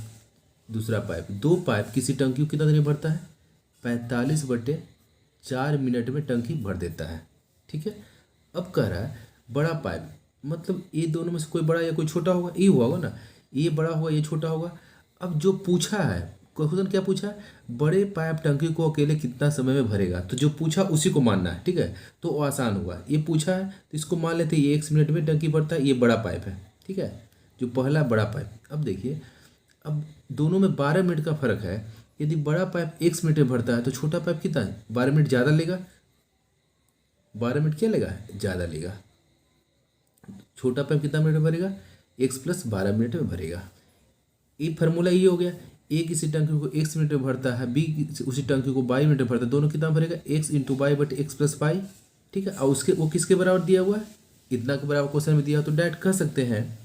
दूसरा पाइप, 2 पाइप किसी टंकी को कितना देर में भरता है 45/4 मिनट में टंकी भर देता है। ठीक है, अब कह रहा है बड़ा पाइप, मतलब ये दोनों में से कोई बड़ा या कोई छोटा होगा, ये हुआ होगा ना, ये बड़ा होगा ये छोटा होगा। अब जो पूछा है क्वेश्चन क्या पूछा है, बड़े पाइप टंकी को अकेले कितना समय में भरेगा, तो जो पूछा उसी को मानना है। ठीक है, तो वो आसान होगा, ये पूछा है तो इसको मान लेते हैं ये 1 मिनट में टंकी भरता है, ये बड़ा पाइप है। ठीक है, जो पहला बड़ा पाइप, अब देखिए अब दोनों में 12 मिनट का फर्क है। यदि बड़ा पाइप 1 मिनट में भरता है तो छोटा पाइप कितना है 12 मिनट ज़्यादा लेगा, 12 मिनट क्या लेगा ज़्यादा लेगा। छोटा पाइप कितना मिनट में भरेगा, x + 12 मिनट में भरेगा। ये फार्मूला ये हो गया, ए किसी टंकी को x मिनट में भरता है, बी उसी टंकी को 22 मिनट में भरता है, दोनों कितना भरेगा x × y/x + y। ठीक है, और उसके वो किसके बराबर दिया हुआ है, इतना के बराबर क्वेश्चन में दिया, तो डायरेक्ट कह सकते हैं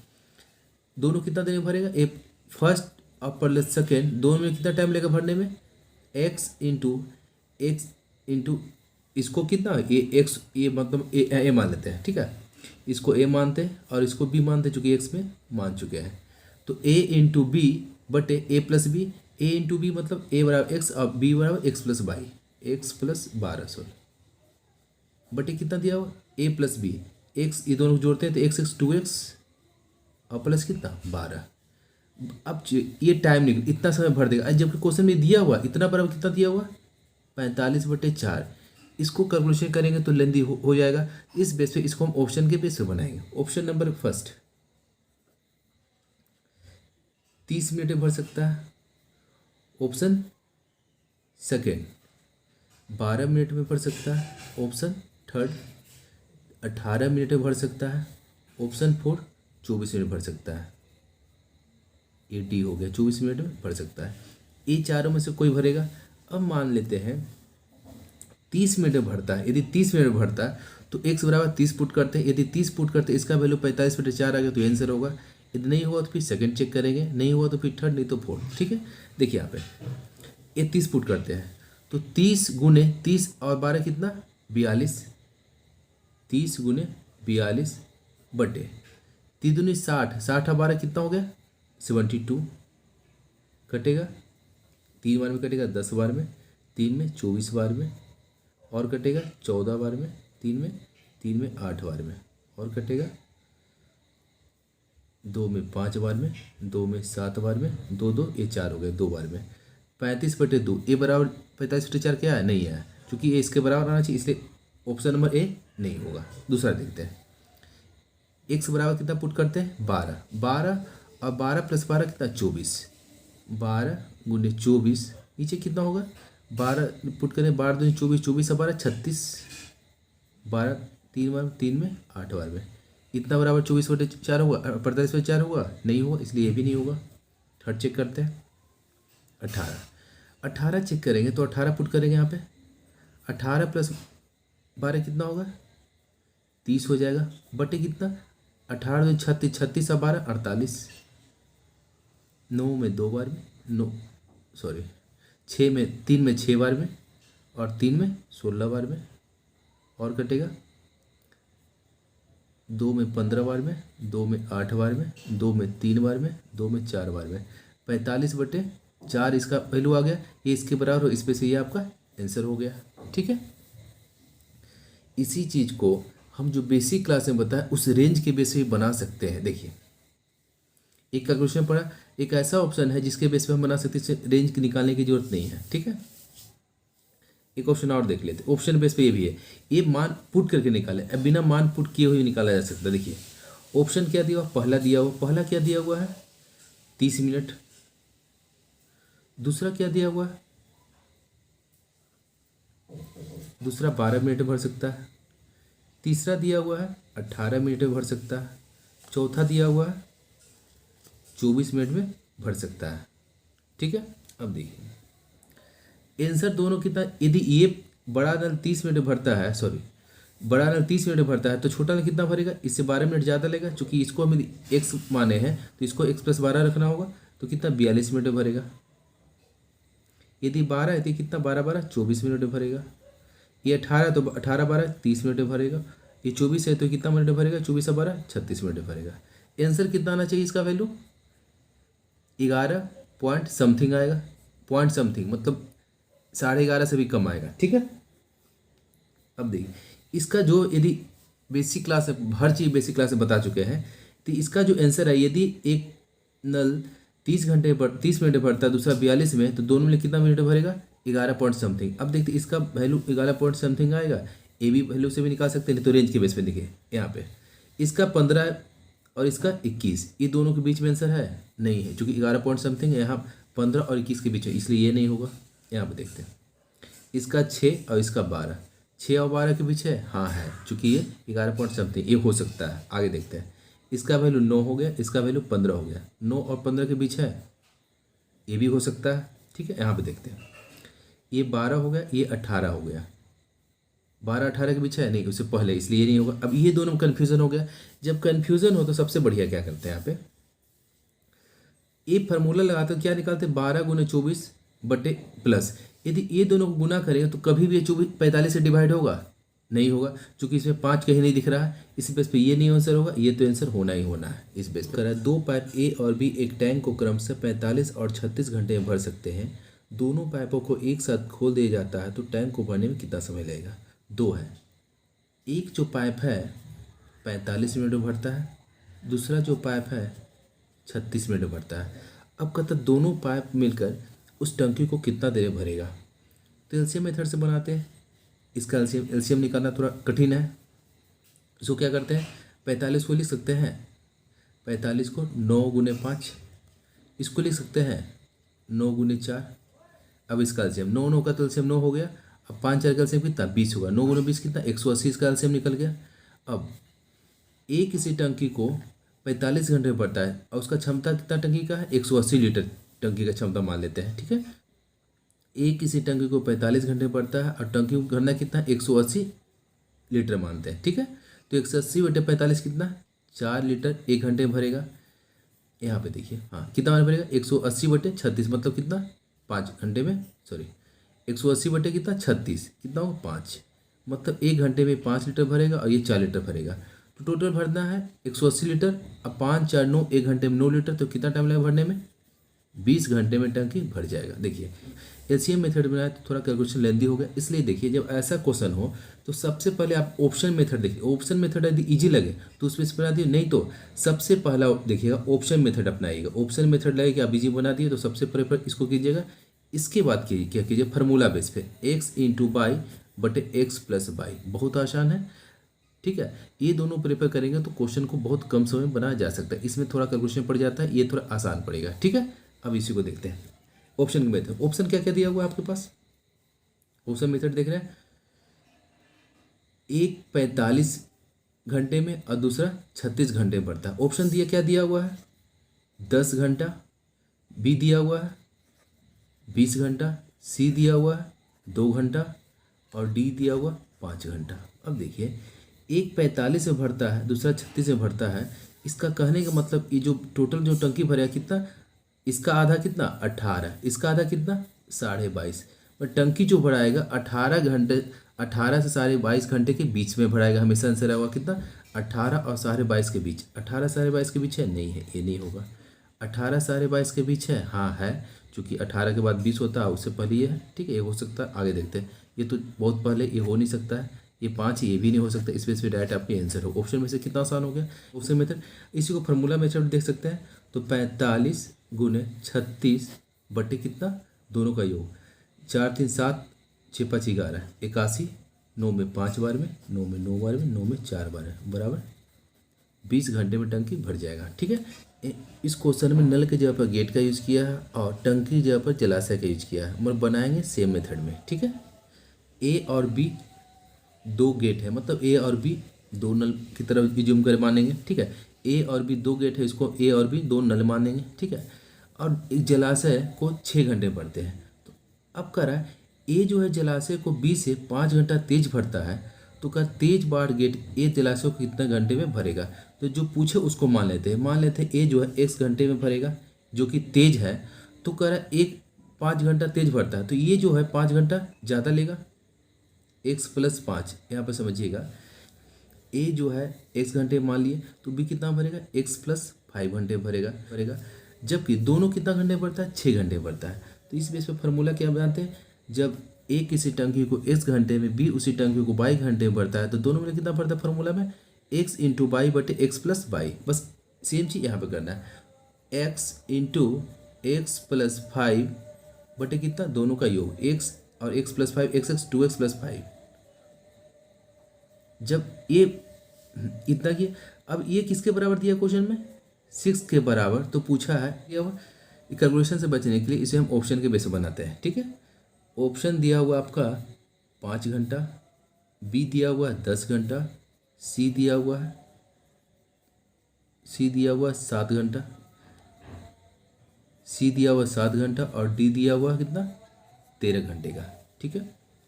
दोनों कितना देर में भरेगा, ए फर्स्ट और प्लस सेकेंड दोनों में कितना टाइम लगेगा भरने में, x × इसको कितना ये x, ये मतलब ए मान लेते हैं। ठीक है, इसको a मानते हैं और इसको b मानते हैं चूँकि x में मान चुके हैं, तो a × b/a + b, a × b मतलब a बराबर x और b बराबर x + y, x + 12 सॉरी बटे कितना दिया हुआ a + b, x ये दोनों को जोड़ते हैं तो x 2x और प्लस कितना 12। अब ये टाइम निकल इतना समय भर देगा, जबकि क्वेश्चन में दिया हुआ इतना बराबर कितना दिया हुआ 45/4। इसको कैलकुलेशन करेंगे तो लेंदी हो जाएगा, इस बेस पे इसको हम ऑप्शन के बेस पे बनाएंगे। ऑप्शन नंबर फर्स्ट 30 मिनट में भर सकता है, ऑप्शन सेकेंड 12 मिनट में भर सकता है, ऑप्शन थर्ड 18 मिनट में भर सकता है। ऑप्शन 4 24 मिनट भर सकता है। ये डी हो गया, 24 मिनट में भर सकता है। ये चारों में से कोई भरेगा। अब मान लेते हैं 30 मिनट में भरता है। यदि 30 मिनट में भरता है तो x बराबर 30 पुट करते हैं। यदि 30 पुट करते हैं, इसका वैल्यू 45/4 आ गया, तो आंसर होगा। यदि नहीं हुआ तो फिर सेकंड चेक करेंगे, नहीं हुआ तो फिर थर्ड, नहीं तो फोर्थ। ठीक है, देखिए यहाँ पे ये 30 पुट करते हैं तो 30 गुने 30 और 12 कितना 42। 30 गुने 42 बटे 3 दूनी 60, 60 और 12 कितना हो गया 72। कटेगा 3 बार में, कटेगा 10 बार में, 3 में 24 बार में, और कटेगा 14 बार में, 3 में 8 बार में, और कटेगा 2 में 5 बार में, 2 में 7 बार में, 2 2 ये 4 हो गए 2 बार में। 35/2 ए बराबर 45/4 क्या है, नहीं है, क्योंकि ये इसके बराबर आना चाहिए, इसलिए ऑप्शन नंबर ए नहीं होगा। दूसरा देखते हैं। एक्स बराबर कितना पुट करते हैं 12, 12 और 12 + 12 कितना 24। 12 गुने 24 नीचे कितना होगा 12 पुट करें, 12 दूनी 24, 24 और 12 36। 12 3 बार, 3 में 8 बार में, इतना बराबर 24/4 होगा, 45/4 होगा, नहीं होगा, इसलिए ये भी नहीं होगा। थर्ड चेक करते हैं। 18 चेक करेंगे तो 18 पुट करेंगे यहाँ पे। 18 + 12 कितना होगा 30 हो जाएगा, बटे कितना 18 में 36, 36 और 12 48। 9 में 2 बार में, 9 सॉरी 6 में 3 में 6 बार में, और 3 में 16 बार में, और कटेगा 2 में 15 बार में, 2 में 8 बार में, 2 में 3 बार में, 2 में 4 बार में। 45/4 इसका वैल्यू आ गया, ये इसके बराबर हो, इस पे से ये आपका आंसर हो गया। ठीक है, इसी चीज़ को हम जो बेसिक क्लास में बताया उस रेंज के बेस पे बना सकते हैं। देखिए एक कैलकुलेशन पड़ा, एक ऐसा ऑप्शन है जिसके बेस पे हम बना सकते हैं, रेंज निकालने की जरूरत नहीं है। ठीक है, एक ऑप्शन और देख लेते हैं। ऑप्शन बेस पे ये भी है, ये मान पुट करके निकाले, अब बिना मान पुट किए हुए निकाला जा सकता है। देखिए ऑप्शन क्या दिया हुआ, पहला दिया हुआ, पहला क्या दिया हुआ है 30 मिनट। दूसरा क्या दिया हुआ है, दूसरा 12 मिनट भर सकता है। तीसरा दिया हुआ है 18 मिनट में भर सकता है। चौथा दिया हुआ है 24 मिनट में भर सकता है। ठीक है, अब देखिए आंसर दोनों कितना, यदि ये बड़ा नल 30 मिनट में भरता है, सॉरी बड़ा नल 30 मिनट में भरता है, तो छोटा नल कितना भरेगा, इससे 12 मिनट ज़्यादा लेगा, चूँकि इसको हम x माने हैं तो इसको x + 12 रखना होगा, तो कितना 42 मिनट में भरेगा। यदि 12 है तो कितना 12 12 24 मिनट में भरेगा। ये 18 तो 18 12 30 मिनट में भरेगा। ये 24 है तो कितना मिनट में भरेगा, 24 और 12 36 मिनट में भरेगा। आंसर कितना आना चाहिए इसका वैल्यू 11 पॉइंट समथिंग आएगा, पॉइंट समथिंग मतलब 11.5 से भी कम आएगा। ठीक है, अब देखिए इसका जो, यदि बेसिक क्लास हर चीज़ बेसिक क्लास में बता चुके हैं, तो इसका जो आंसर है, यदि एक नल 30 मिनट में भरता है, दूसरा 42 में, तो दोनों में कितना मिनट भरेगा 11 पॉइंट समथिंग। अब देखते इसका वैल्यू 11 पॉइंट समथिंग आएगा, ए बी वैल्यू से भी निकाल सकते हैं, नहीं तो रेंज के बेस पे देखिए यहाँ पे इसका 15 और इसका 21, ये दोनों के बीच में आंसर है नहीं है, क्योंकि 11 पॉइंट समथिंग है, यहाँ 15 और 21 के बीच है, इसलिए ये नहीं होगा। यहाँ पे देखते हैं इसका 6 और इसका 12, 6 और 12 के बीच है, हाँ है, चूँकि ये 11 पॉइंट समथिंग, ये हो सकता है। आगे देखते हैं, इसका वैल्यू 9 हो गया, इसका वैल्यू 15 हो गया, 9 और 15 के बीच है, ये भी हो सकता है। ठीक है, यहाँ पे देखते हैं ये 12 हो गया, ये 18 हो गया, 12 18 के बीच है नहीं, उससे पहले, इसलिए ये नहीं होगा। अब ये दोनों में कन्फ्यूज़न हो गया। जब कन्फ्यूज़न हो तो सबसे बढ़िया क्या करते हैं, यहाँ पे ये फार्मूला लगाते हैं, क्या निकालते हैं 12 गुने 24 बटे प्लस, यदि ये दोनों को गुना करेंगे तो कभी भी ये 45 से डिवाइड होगा नहीं होगा, क्योंकि इसमें 5 कहीं नहीं दिख रहा है, इस बेस पे ये नहीं आंसर होगा, ये तो आंसर होना ही होना है। इस बेस पर दो पाइप ए और बी एक टैंक को क्रमशः 45 और 36 घंटे में भर सकते हैं। दोनों पाइपों को एक साथ खोल दिया जाता है तो टैंक को भरने में कितना समय लगेगा। 2 है, एक जो पाइप है 45 मिनट में भरता है, दूसरा जो पाइप है 36 मिनट में भरता है। अब कहता दोनों पाइप मिलकर उस टंकी को कितना देर में भरेगा। तो एलसीएम मेथड से बनाते हैं, इसका एलसीएम निकालना थोड़ा कठिन है। इसको क्या करते हैं 45 को लिख सकते हैं, 45 को 9 गुने 5, इसको लिख सकते हैं 9 गुने 4। अब इसका एलसीएम 9 9 का तो एलसीएम 9 हो गया, अब 5 4 का एलसीएम कितना 20 होगा, 9 गुने 20 कितना 180, इसका एलसीएम निकल गया। अब एक इसी टंकी को 45 घंटे में भरता है और उसका क्षमता कितना टंकी का है, 180 लीटर टंकी का क्षमता मान लेते हैं, ठीक है। एक किसी टंकी को 45 घंटे में भरता है और टंकी को भरना कितना है, 180 लीटर मानते हैं, ठीक है। तो 180 बटे 45 कितना, 4 लीटर 1 घंटे में भरेगा। यहाँ पे देखिए, हाँ कितना में भरेगा, 180 बटे 36 मतलब कितना, 5 घंटे में, सॉरी 180 बटे कितना 36 कितना होगा 5, मतलब 1 घंटे में 5 लीटर भरेगा और ये 4 लीटर भरेगा। तो टोटल भरना है 180 लीटर, अब 5 4 9, 1 घंटे में 9 लीटर, तो कितना टाइम लगेगा भरने में, 20 घंटे में टंकी भर जाएगा। देखिए एलसीएम मेथड बनाया तो थोड़ा कैलकुलेशन लेंदी हो गया, इसलिए देखिए जब ऐसा क्वेश्चन हो तो सबसे पहले आप ऑप्शन मेथड देखिए। ऑप्शन मेथड यदि इजी लगे तो उसमें से बना दिए, नहीं तो सबसे पहला देखिएगा ऑप्शन मेथड अपनाइएगा। ऑप्शन मेथड लगे कि आप इजी बना दिए तो सबसे पहले इसको कीजिएगा। इसके बाद कीजिए क्या कीजिए, फार्मूला बेस पे एक्स इंटू बाई बटे एक्स प्लस बाई, बहुत आसान है, ठीक है। ये दोनों प्रेफर करेंगे तो क्वेश्चन को बहुत कम समय में बनाया जा सकता है। इसमें थोड़ा कैलकुलेशन पड़ जाता है, ये थोड़ा आसान पड़ेगा, ठीक है। अब इसी को देखते हैं ऑप्शन मेथड। ऑप्शन क्या क्या दिया हुआ है आपके पास, ऑप्शन मेथड देख रहे हैं, एक 45 घंटे में और दूसरा 36 घंटे में बढ़ता है। ऑप्शन दिया क्या दिया हुआ है, 10 घंटा, बी दिया हुआ है 20 घंटा, सी दिया हुआ है 2 घंटा और डी दिया हुआ 5 घंटा। अब देखिए एक 45 में भरता है, दूसरा 36 में भरता है, इसका कहने का मतलब ये जो टोटल जो टंकी भरेगा कितना, इसका आधा कितना 18, इसका आधा कितना 22.5, पर टंकी जो भराएगा 18 घंटे, 18 से 22.5 घंटे के बीच में भराएगा। हमेशा आंसर होगा कितना, 18 और 22.5 के बीच। 18 22.5 के बीच है, नहीं है, ये नहीं होगा। 18 22.5 के बीच है, हाँ है, चूँकि 18 के बाद 20 होता है, उससे पहले ये है, ठीक है, ये हो सकता है। आगे देखते हैं, ये तो बहुत पहले, ये हो नहीं सकता है, ये 5 ये भी नहीं हो सकता, इस पे डायरेक्ट आपके आंसर हो। ऑप्शन में से कितना आसान हो गया ऑप्शन मेथड। इसी को फार्मूला मेथड देख सकते हैं, तो 45 गुने 36 बटे कितना, दोनों का योग, 4 3 7 6 5 11, 81, 9 में 5 बार में, 9 में 9 बार में, 9 में 4 बार है, बराबर 20 घंटे में टंकी भर जाएगा, ठीक है। इस क्वेश्चन में नल की जगह पर गेट का यूज़ किया है और टंकी की जगह पर जलाशय का यूज किया है। मतलब बनाएंगे सेम मेथड में, ठीक है। ए और बी दो गेट है, मतलब ए और बी दो नल की तरफ एज्यूम कर मानेंगे, ठीक है। ए और बी दो गेट है, इसको ए और बी दो नल मानेंगे, ठीक है। और एक जलाशय को 6 घंटे भरते हैं। तो अब कह रहा है ए जो है जलाशय को 20 से 5 घंटा तेज भरता है, तो क्या तेज बाढ़ गेट ए जलाशय को कितने घंटे में भरेगा। तो जो पूछे उसको मान लेते हैं, मान लेते हैं ए जो है x घंटे में भरेगा जो कि तेज है, तो कह रहा है एक 5 घंटा तेज भरता है, तो ये जो है 5 घंटा ज़्यादा लेगा, x प्लस 5, यहाँ पर समझिएगा। ए जो है x घंटे मान लिए, तो बी कितना भरेगा, x प्लस 5 घंटे भरेगा, जबकि दोनों कितना घंटे भरता है, 6 घंटे भरता है। तो इस बेस पे फार्मूला क्या बनाते हैं, जब ए किसी टंकी को x घंटे में, बी उसी टंकी को 22 घंटे में भरता है, तो दोनों में कितना भरता है फार्मूला में, x इंटू बाई बटे एक्स प्लस बाई। बस सेम चीज़ यहाँ पे करना है, x इंटू एक्स प्लस 5 बटे कितना, दोनों का योग, x और x plus 5, x 2x plus 5। जब ये इतना किया, अब ये किसके बराबर दिया क्वेश्चन में, 6 के बराबर, तो पूछा है क्या हुआ, कैलकुलेशन से बचने के लिए इसे हम ऑप्शन के बेस पर बनाते हैं, ठीक है। ऑप्शन दिया हुआ आपका 5 घंटा, बी दिया हुआ है 10 घंटा, सी दिया हुआ है 7 घंटा, सी दिया हुआ 7 घंटा और डी दिया हुआ कितना, 13 घंटे का, ठीक है।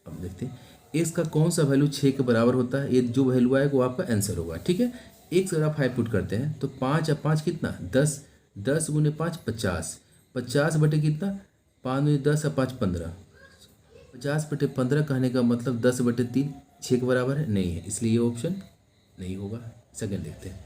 अब देखते हैं एक्स का कौन सा वैल्यू 6 के बराबर होता है, ये जो वैल्यू आएगा वो आपका आंसर होगा, ठीक है। एक्स अगर आप 5 पुट करते हैं तो 5 और 5 कितना 10, 10 गुने 5 50, 50 बटे कितना 5 में 10 और 5 15, 50 बटे 15 कहने का मतलब 10 बटे 3 6 के बराबर है, नहीं है, इसलिए ये ऑप्शन नहीं होगा। सेकंड देखते हैं,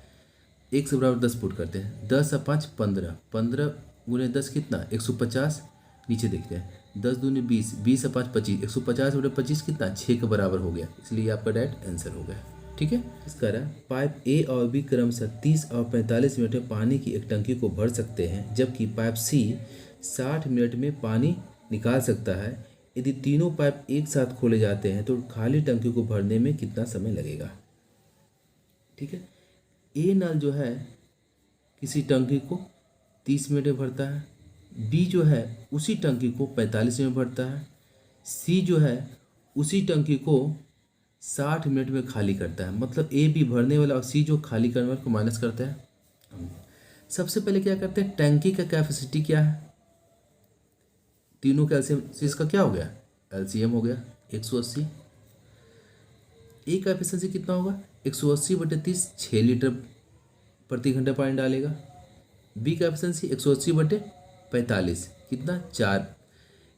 एक से बराबर 10 पुट करते हैं, 10 और 5 15, 15 गुने 10 कितना 150, नीचे देखते हैं 10 दूनी 20, 20 और 5 25, 150 बटे 25 कितना 6 के बराबर हो गया, इसलिए आपका डायरेक्ट आंसर हो गया, ठीक है। इस तरह पाइप ए और बी क्रमशः 30 और 45 मिनट में पानी की एक टंकी को भर सकते हैं, जबकि पाइप सी 60 मिनट में पानी निकाल सकता है। यदि तीनों पाइप एक साथ खोले जाते हैं तो खाली टंकी को भरने में कितना समय लगेगा, ठीक है। ए नल जो है किसी टंकी को 30 मिनट में भरता है, बी जो है उसी टंकी को 45 में भरता है, सी जो है उसी टंकी को 60 मिनट में खाली करता है। मतलब ए बी भरने वाला और सी जो खाली करने वाले को माइनस करता है। सबसे पहले क्या करते हैं, टैंकी का कैपेसिटी क्या है, तीनों का एलसीएम से इसका क्या हो गया, एलसीएम हो गया 180। ए का एफिशिएंसी कितना होगा, 180/30 6 लीटर प्रति घंटा पानी डालेगा। बी का एफिशिएंसी 180/45 कितना 4,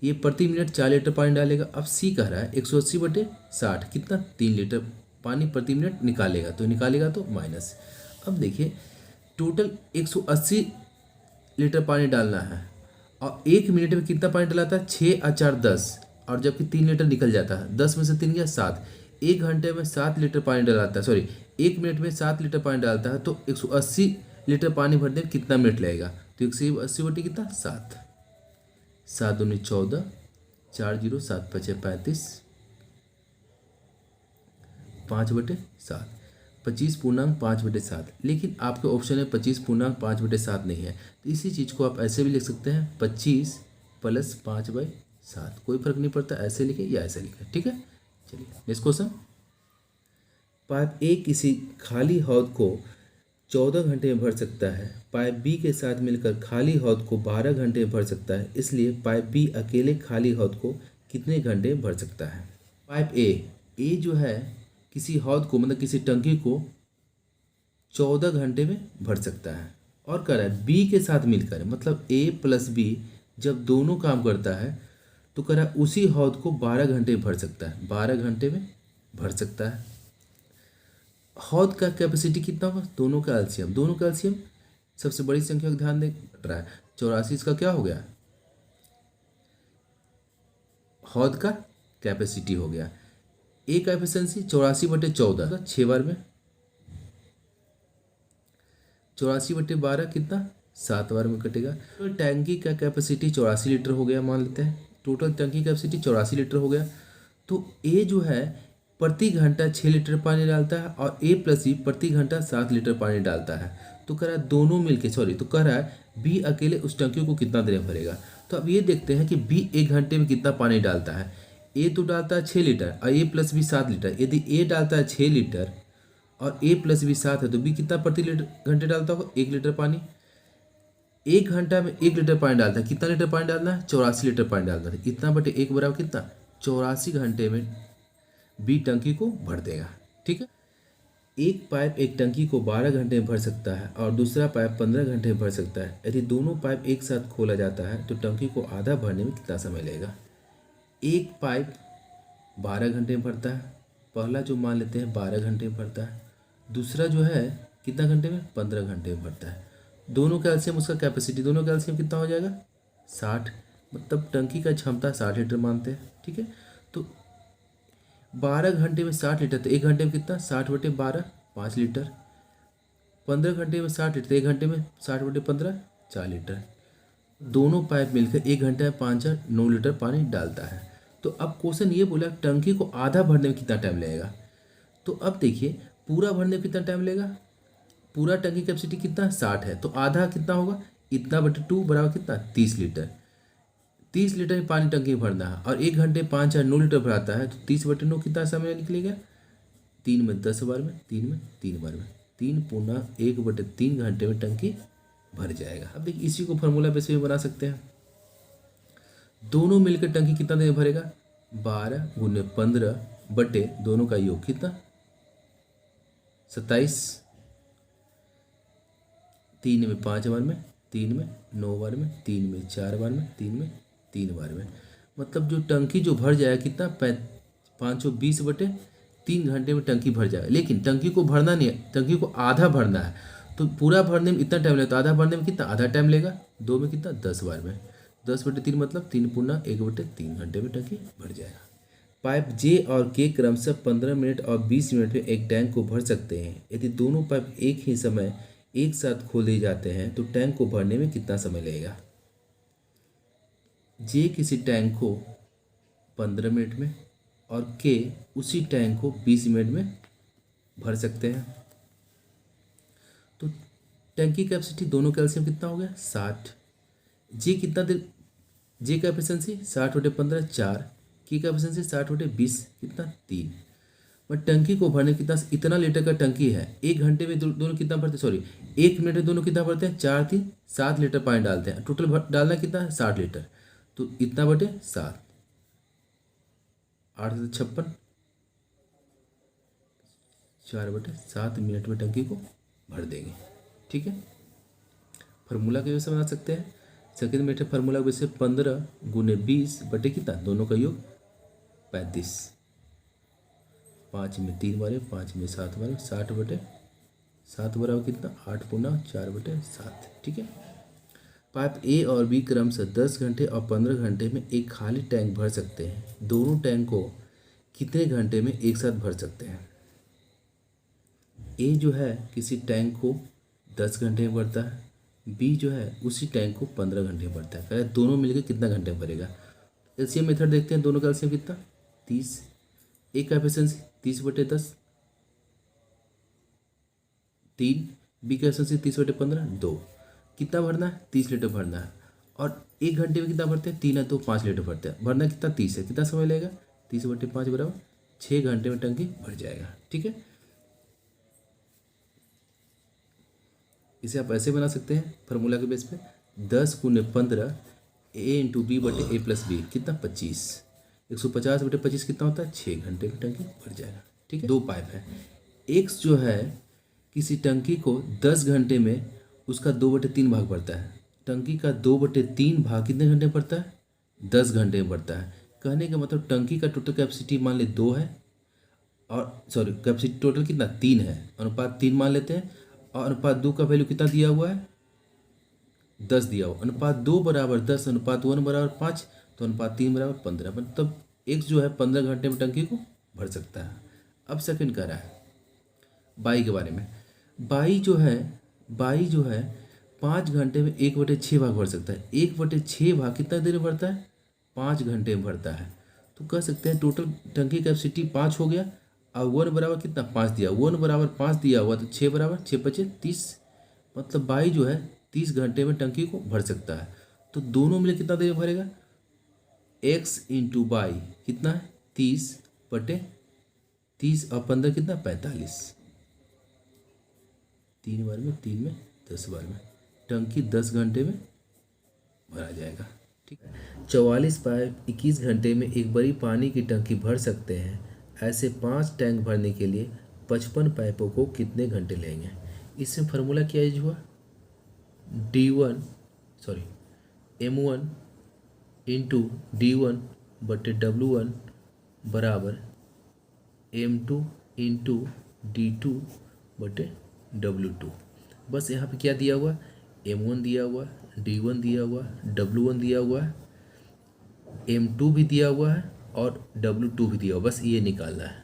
ये प्रति मिनट 4 लीटर पानी डालेगा। अब सी कह रहा है 180/60 कितना 3 लीटर पानी प्रति मिनट निकालेगा, तो निकालेगा तो माइनस। अब देखिए टोटल 180 लीटर पानी डालना है और 1 मिनट में कितना पानी डलाता है, 6 और 4 10, और जबकि 3 लीटर निकल जाता है, 10 में से 3 गया 7। 1 घंटे में 7 लीटर पानी डलाता है, सॉरी 1 मिनट में 7 लीटर पानी डालता है, तो 180 लीटर पानी भरने में कितना मिनट लगेगा, तो 180 कितना 7, 7 दूनी 14, 4 0 7 5 35, 5/7, 25.5/7। लेकिन आपके ऑप्शन में 25.5/7 नहीं है, तो इसी चीज़ को आप ऐसे भी लिख सकते हैं 25 + 5/7, कोई फर्क नहीं पड़ता, ऐसे लिखे या ऐसे लिखे, ठीक है। चलिए नेक्स्ट क्वेश्चन। पाइप ए किसी खाली हौद को 14 घंटे में भर सकता है, पाइप बी के साथ मिलकर खाली हौद को 12 घंटे में भर सकता है, इसलिए पाइप बी अकेले खाली हौद को कितने घंटे में भर सकता है। पाइप ए जो है किसी हौद को मतलब किसी टंकी को 14 घंटे में भर सकता है, और कह रहा है बी के साथ मिलकर, मतलब ए + बी जब दोनों काम करता है तो कह रहा है उसी हौद को 12 घंटे में भर सकता है, 12 घंटे में भर सकता है। हौद का कैपेसिटी कितना होगा, दोनों का एलसीएम, दोनों का एलसीएम सबसे बड़ी संख्या का ध्यान दे रहा है 84, इसका क्या हो गया, हौद का कैपेसिटी हो गया। ए का एफिशिएंसी 84/14, 6 बार में, 84/12 कितना 7 बार में कटेगा। तो टैंकी का कैपेसिटी 84 लीटर हो गया, मान लेते हैं टोटल टैंकी कैपेसिटी 84 लीटर हो गया। तो ए जो है प्रति घंटा 6 लीटर पानी डालता है और ए + बी प्रति घंटा 7 लीटर पानी डालता है। तो कह रहा है दोनों मिलके, सॉरी तो कह रहा है बी अकेले उस टंकी को कितना देर में भरेगा। तो अब ये देखते हैं कि बी 1 घंटे में कितना पानी डालता है। ए तो डालता है 6 लीटर और ए + बी 7 लीटर। यदि ए डालता है 6 लीटर और ए + बी 7 है, तो बी कितना प्रति घंटे डालता होगा, 1 लीटर पानी। 1 घंटा में 1 लीटर पानी डालता है, कितना लीटर पानी डालना है, 84 लीटर पानी डालना है। इतना बटे 1 बराबर कितना, 84 घंटे में बी टंकी को भर देगा, ठीक है। एक पाइप एक टंकी को 12 घंटे में भर सकता है और दूसरा पाइप 15 घंटे में भर सकता है। यदि दोनों पाइप एक साथ खोला जाता है तो टंकी को आधा भरने में कितना समय लगेगा। एक पाइप 12 घंटे में भरता है, पहला जो मान लेते हैं 12 घंटे में भरता है, दूसरा जो है कितना घंटे में, 15 घंटे में भरता है। दोनों का एलसीएम, उसका कैपेसिटी, दोनों का एलसीएम कितना हो जाएगा 60, मतलब टंकी का क्षमता 60 लीटर मानते हैं, ठीक है। तो 12 घंटे में 60 लीटर, तो 1 घंटे में कितना 60/12 5 लीटर। 15 घंटे में 60 लीटर, 1 घंटे में 60/15 4 लीटर। दोनों पाइप मिलकर 1 घंटे में 9 लीटर पानी डालता है। तो अब क्वेश्चन ये बोला टंकी को आधा भरने में कितना टाइम लगेगा। तो अब देखिए पूरा भरने में कितना टाइम लगेगा, पूरा टंकी कैपेसिटी कितना 60 है, तो आधा कितना होगा, इतना बटे 2 बराबर कितना 30 लीटर। 30 लीटर पानी टंकी में भरना है और 1 घंटे 5 या 9 लीटर भराता है, तो 30/9 कितना समय निकलेगा, 3 में 10 बार में, 3 में 3 बार में, 3 पूर्णा 1/3 घंटे में टंकी भर जाएगा। अब देखिए इसी को फार्मूला बेस में बना सकते हैं। दोनों मिलकर टंकी कितना देर में भरेगा, 12 × 15 बटे दोनों का योग कितना 27, 3 में 5 बार में, 3 में 9 बार में, 3 में 4 बार में, 3 में 3 बार में, मतलब जो टंकी जो भर जाएगा कितना 520/3 घंटे में टंकी भर जाएगा। लेकिन टंकी को भरना नहीं है, टंकी को आधा भरना है, तो पूरा भरने में इतना टाइम लगेगा, तो आधा भरने में कितना आधा टाइम लेगा, 2 में कितना 10 बार में, 10/3 मतलब 3 पूर्णा 1/3 घंटे में टंकी भर जाएगा। पाइप जे और के क्रमशः 15 मिनट और 20 मिनट में एक टैंक को भर सकते हैं। यदि दोनों पाइप एक ही समय एक साथ खोल दिए जाते हैं तो टैंक को भरने में कितना समय लगेगा। जे किसी टैंक को 15 मिनट में और के उसी टैंक को 20 मिनट में भर सकते हैं। तो टैंकी कैपेसिटी दोनों का एलसीएम कितना हो गया 60। जे कितना देर, जे का एफिशिएंसी 60/15 4, की का एफिशिएंसी 60/20 कितना 3। पर टंकी को भरने कितना, इतना लीटर का टंकी है, 1 घंटे में दोनों कितना भरते हैं, सॉरी 1 मिनट में दोनों कितना भरते हैं, 4 3 7 लीटर पानी डालते हैं, टोटल डालना कितना है 60 लीटर। तो इतना बटे 7, 8 से 56, 4/7 मिनट में टंकी को भर देंगे। ठीक है, फार्मूला की वजह से बना सकते हैं। सेकेंड मेथड फार्मूला की वजह से 15 गुने 20 बटे कितना, दोनों का योग 35, 5 में 3 बारे, 5 में 7 बारे, 60/7 बराबर कितना, 8 गुना 4/7। ठीक है, पाइप ए और बी क्रमशः 10 घंटे और 15 घंटे में एक खाली टैंक भर सकते हैं। दोनों टैंक को कितने घंटे में एक साथ भर सकते हैं। ए जो है किसी टैंक को 10 घंटे में भरता है, बी जो है उसी टैंक को 15 घंटे में भरता है। कह दोनों मिलकर कितना घंटे में भरेगा। एलसीएम मेथड देखते हैं, दोनों का एलसीएम कितना 30, एक का एफिशिएंसी 30/10 3, बी का एफिशिएंसी 30/15 2। कितना भरना है, 30 लीटर भरना है। और 1 घंटे में कितना भरते हैं, 3 है तो 5 लीटर भरते हैं। भरना कितना 30 है, कितना समय लगेगा, 30/5 बराबर 6 घंटे में टंकी भर जाएगा। ठीक है, इसे आप ऐसे बना सकते हैं फार्मूला के बेस पे, 10 गुने 15 ए इंटू बी बटे ए प्लस बी कितना 25, 150/25 कितना होता है, 6 घंटे में टंकी भर जाएगा। ठीक है, 2 पाइप है, एक्स जो है किसी टंकी को 10 घंटे में उसका 2/3 भाग भरता है। टंकी का 2/3 भाग कितने घंटे में भरता है, 10 घंटे में भरता है। कहने का मतलब टंकी का टोटल कैपेसिटी मान ले 2 है, और सॉरी कैपेसिटी टोटल कितना 3 है, अनुपात 3 मान लेते हैं। और अनुपात 2 का वैल्यू कितना दिया हुआ है, 10 दिया हुआ। अनुपात 2 बराबर 10, अनुपात 1 बराबर 5, तो अनुपात 3 बराबर 15। मतलब एक्स जो है 15 घंटे में टंकी को भर सकता है। अब सेकंड कह रहा है बाई के बारे में। बाई जो है 5 घंटे में 1/6 भाग भर सकता है। 1/6 भाग कितना देर में भरता है, 5 घंटे में भरता है। तो कह सकते हैं टोटल टंकी कैपेसिटी 5 हो गया, और 1 बराबर कितना 5 दिया, 1 बराबर 5 दिया हुआ, तो 6 बराबर 6×5 30। मतलब बाई जो है 30 घंटे में टंकी को भर सकता है। तो दोनों मिले कितना देर में भरेगा, एक्स इंटू बाई कितना है 30/30 और 15 कितना 45, 3 बार में 3 में 10 बार में टंकी 10 घंटे में भरा जाएगा। ठीक है, 44 पाइप 21 घंटे में एक बड़ी पानी की टंकी भर सकते हैं। ऐसे 5 टैंक भरने के लिए 55 पाइपों को कितने घंटे लेंगे। इसमें फार्मूला क्या यूज हुआ, M1 इंटू D1/W1 बराबर M2 इंटू D2/W2। बस यहाँ पे क्या दिया हुआ, M1 दिया हुआ, D1 दिया हुआ, W1 दिया हुआ है, M2 भी दिया हुआ है और W2 भी दिया हुआ। बस ये निकालना है,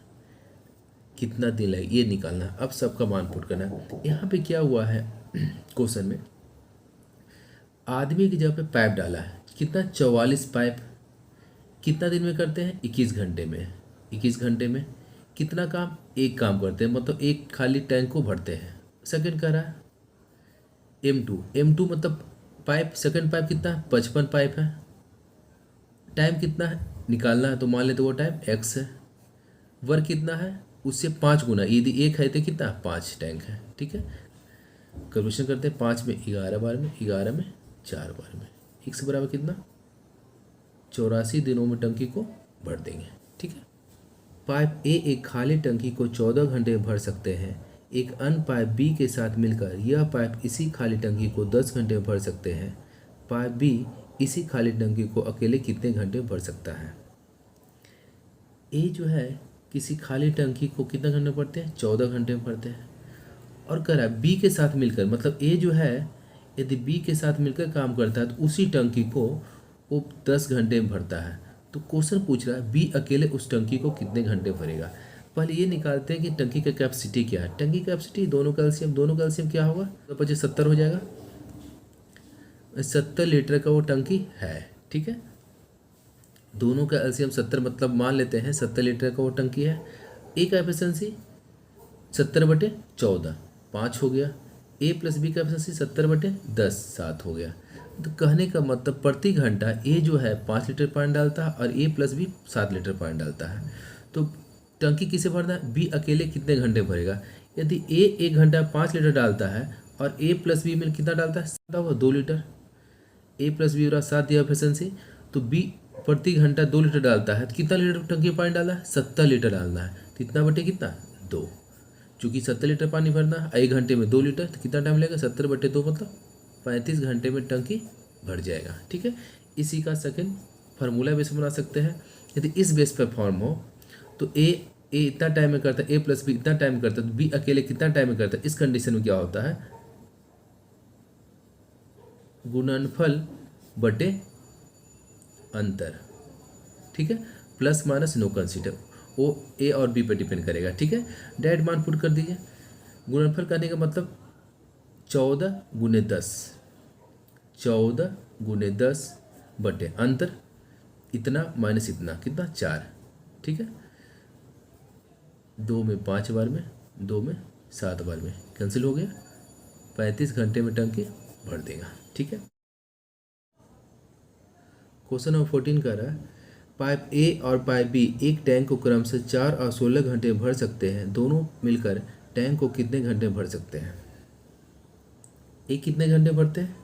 कितना दिन लगे ये निकालना है। अब सबका मान पुट करना है। यहाँ पे क्या हुआ है क्वेश्चन में, आदमी की जगह पे पाइप डाला है, कितना 44 पाइप, कितना दिन में करते हैं 21 घंटे में। 21 घंटे में कितना काम, एक काम करते हैं, मतलब एक खाली टैंक को भरते हैं। सेकंड कह रहा है M2 मतलब पाइप, सेकंड पाइप कितना है 55 पाइप है। टाइम कितना है निकालना है, तो मान लेते वो टाइम x है। वर्क कितना है उससे 5 गुना, यदि एक है तो कितना 5 टैंक है। ठीक है, कैलकुलेशन करते हैं, 5 में 11 बार में, 11 में 4 बार में, x बराबर कितना 84 दिनों में टंकी को भर देंगे। ठीक है, पाइप ए एक खाली टंकी को 14 घंटे में भर सकते हैं। एक अन्य पाइप बी के साथ मिलकर यह पाइप इसी खाली टंकी को 10 घंटे में भर सकते हैं। पाइप बी इसी खाली टंकी को अकेले कितने घंटे में भर सकता है। ए जो है किसी खाली टंकी को कितना घंटे में भरते हैं, 14 घंटे में भरते हैं। और कह रहा है बी के साथ मिलकर, मतलब ए जो है यदि बी के साथ मिलकर काम करता है तो उसी टंकी को वो 10 घंटे में भरता है। तो क्वेश्चन पूछ रहा है बी अकेले उस टंकी को कितने घंटे भरेगा। पहले ये निकालते हैं कि टंकी का कैपेसिटी क्या है। टंकी कैपेसिटी दोनों कैल्शियम क्या होगा, तो 25 70 हो जाएगा। 70 लीटर का वो टंकी है। ठीक है, दोनों का एलसीएम 70, मतलब मान लेते हैं 70 लीटर का वो टंकी है। ए का एफिशिएंसी 70/14 5 हो गया। ए प्लस बी का एफिशिएंसी 70/10 7 हो गया। तो कहने का मतलब प्रति घंटा ए जो है 5 लीटर पानी डालता है और ए प्लस बी 7 लीटर पानी डालता है। तो टंकी किसे भरना है, बी अकेले कितने घंटे भरेगा। यदि ए 1 घंटा 5 लीटर डालता है और ए प्लस बी में कितना डालता है, 2 लीटर, ए प्लस बी बराबर 7 दिया एफिशिएंसी, तो बी प्रति घंटा 2 लीटर डालता है, तो कितना लीटर टंकी में पानी डालना है, 70 लीटर डालना है। कितना बटे कितना, 2। चूँकि 70 लीटर पानी भरना है, 1 घंटे में 2 लीटर, तो कितना टाइम लगेगा, 70/2 मतलब 35 घंटे में टंकी भर जाएगा। ठीक है, इसी का सेकंड फार्मूला बेस बना सकते हैं। यदि इस बेस पर फॉर्म हो तो ए इतना टाइम में करता है, ए प्लस बी इतना टाइम में करता है, तो बी अकेले कितना टाइम में करता है। इस कंडीशन में क्या होता है, गुणनफल बटे अंतर। ठीक है, प्लस माइनस नो कंसीडर, वो ए और बी पर डिपेंड करेगा। ठीक है, डायरेक्ट मान पुट कर दीजिए। गुणनफल करने का मतलब 14 गुने 10, 14 गुने 10 बटे अंतर इतना माइनस इतना, कितना 4। ठीक है, 2 में 5 बार में, 2 में 7 बार में कैंसिल हो गया, 35 घंटे में टंकी भर देगा। ठीक है, क्वेश्चन नंबर 14 कर रहा है, पाइप ए और पाइप बी एक टैंक को क्रम से 4 और 16 घंटे भर सकते हैं, दोनों मिलकर टैंक को कितने घंटे भर सकते हैं। ए कितने घंटे भरते हैं,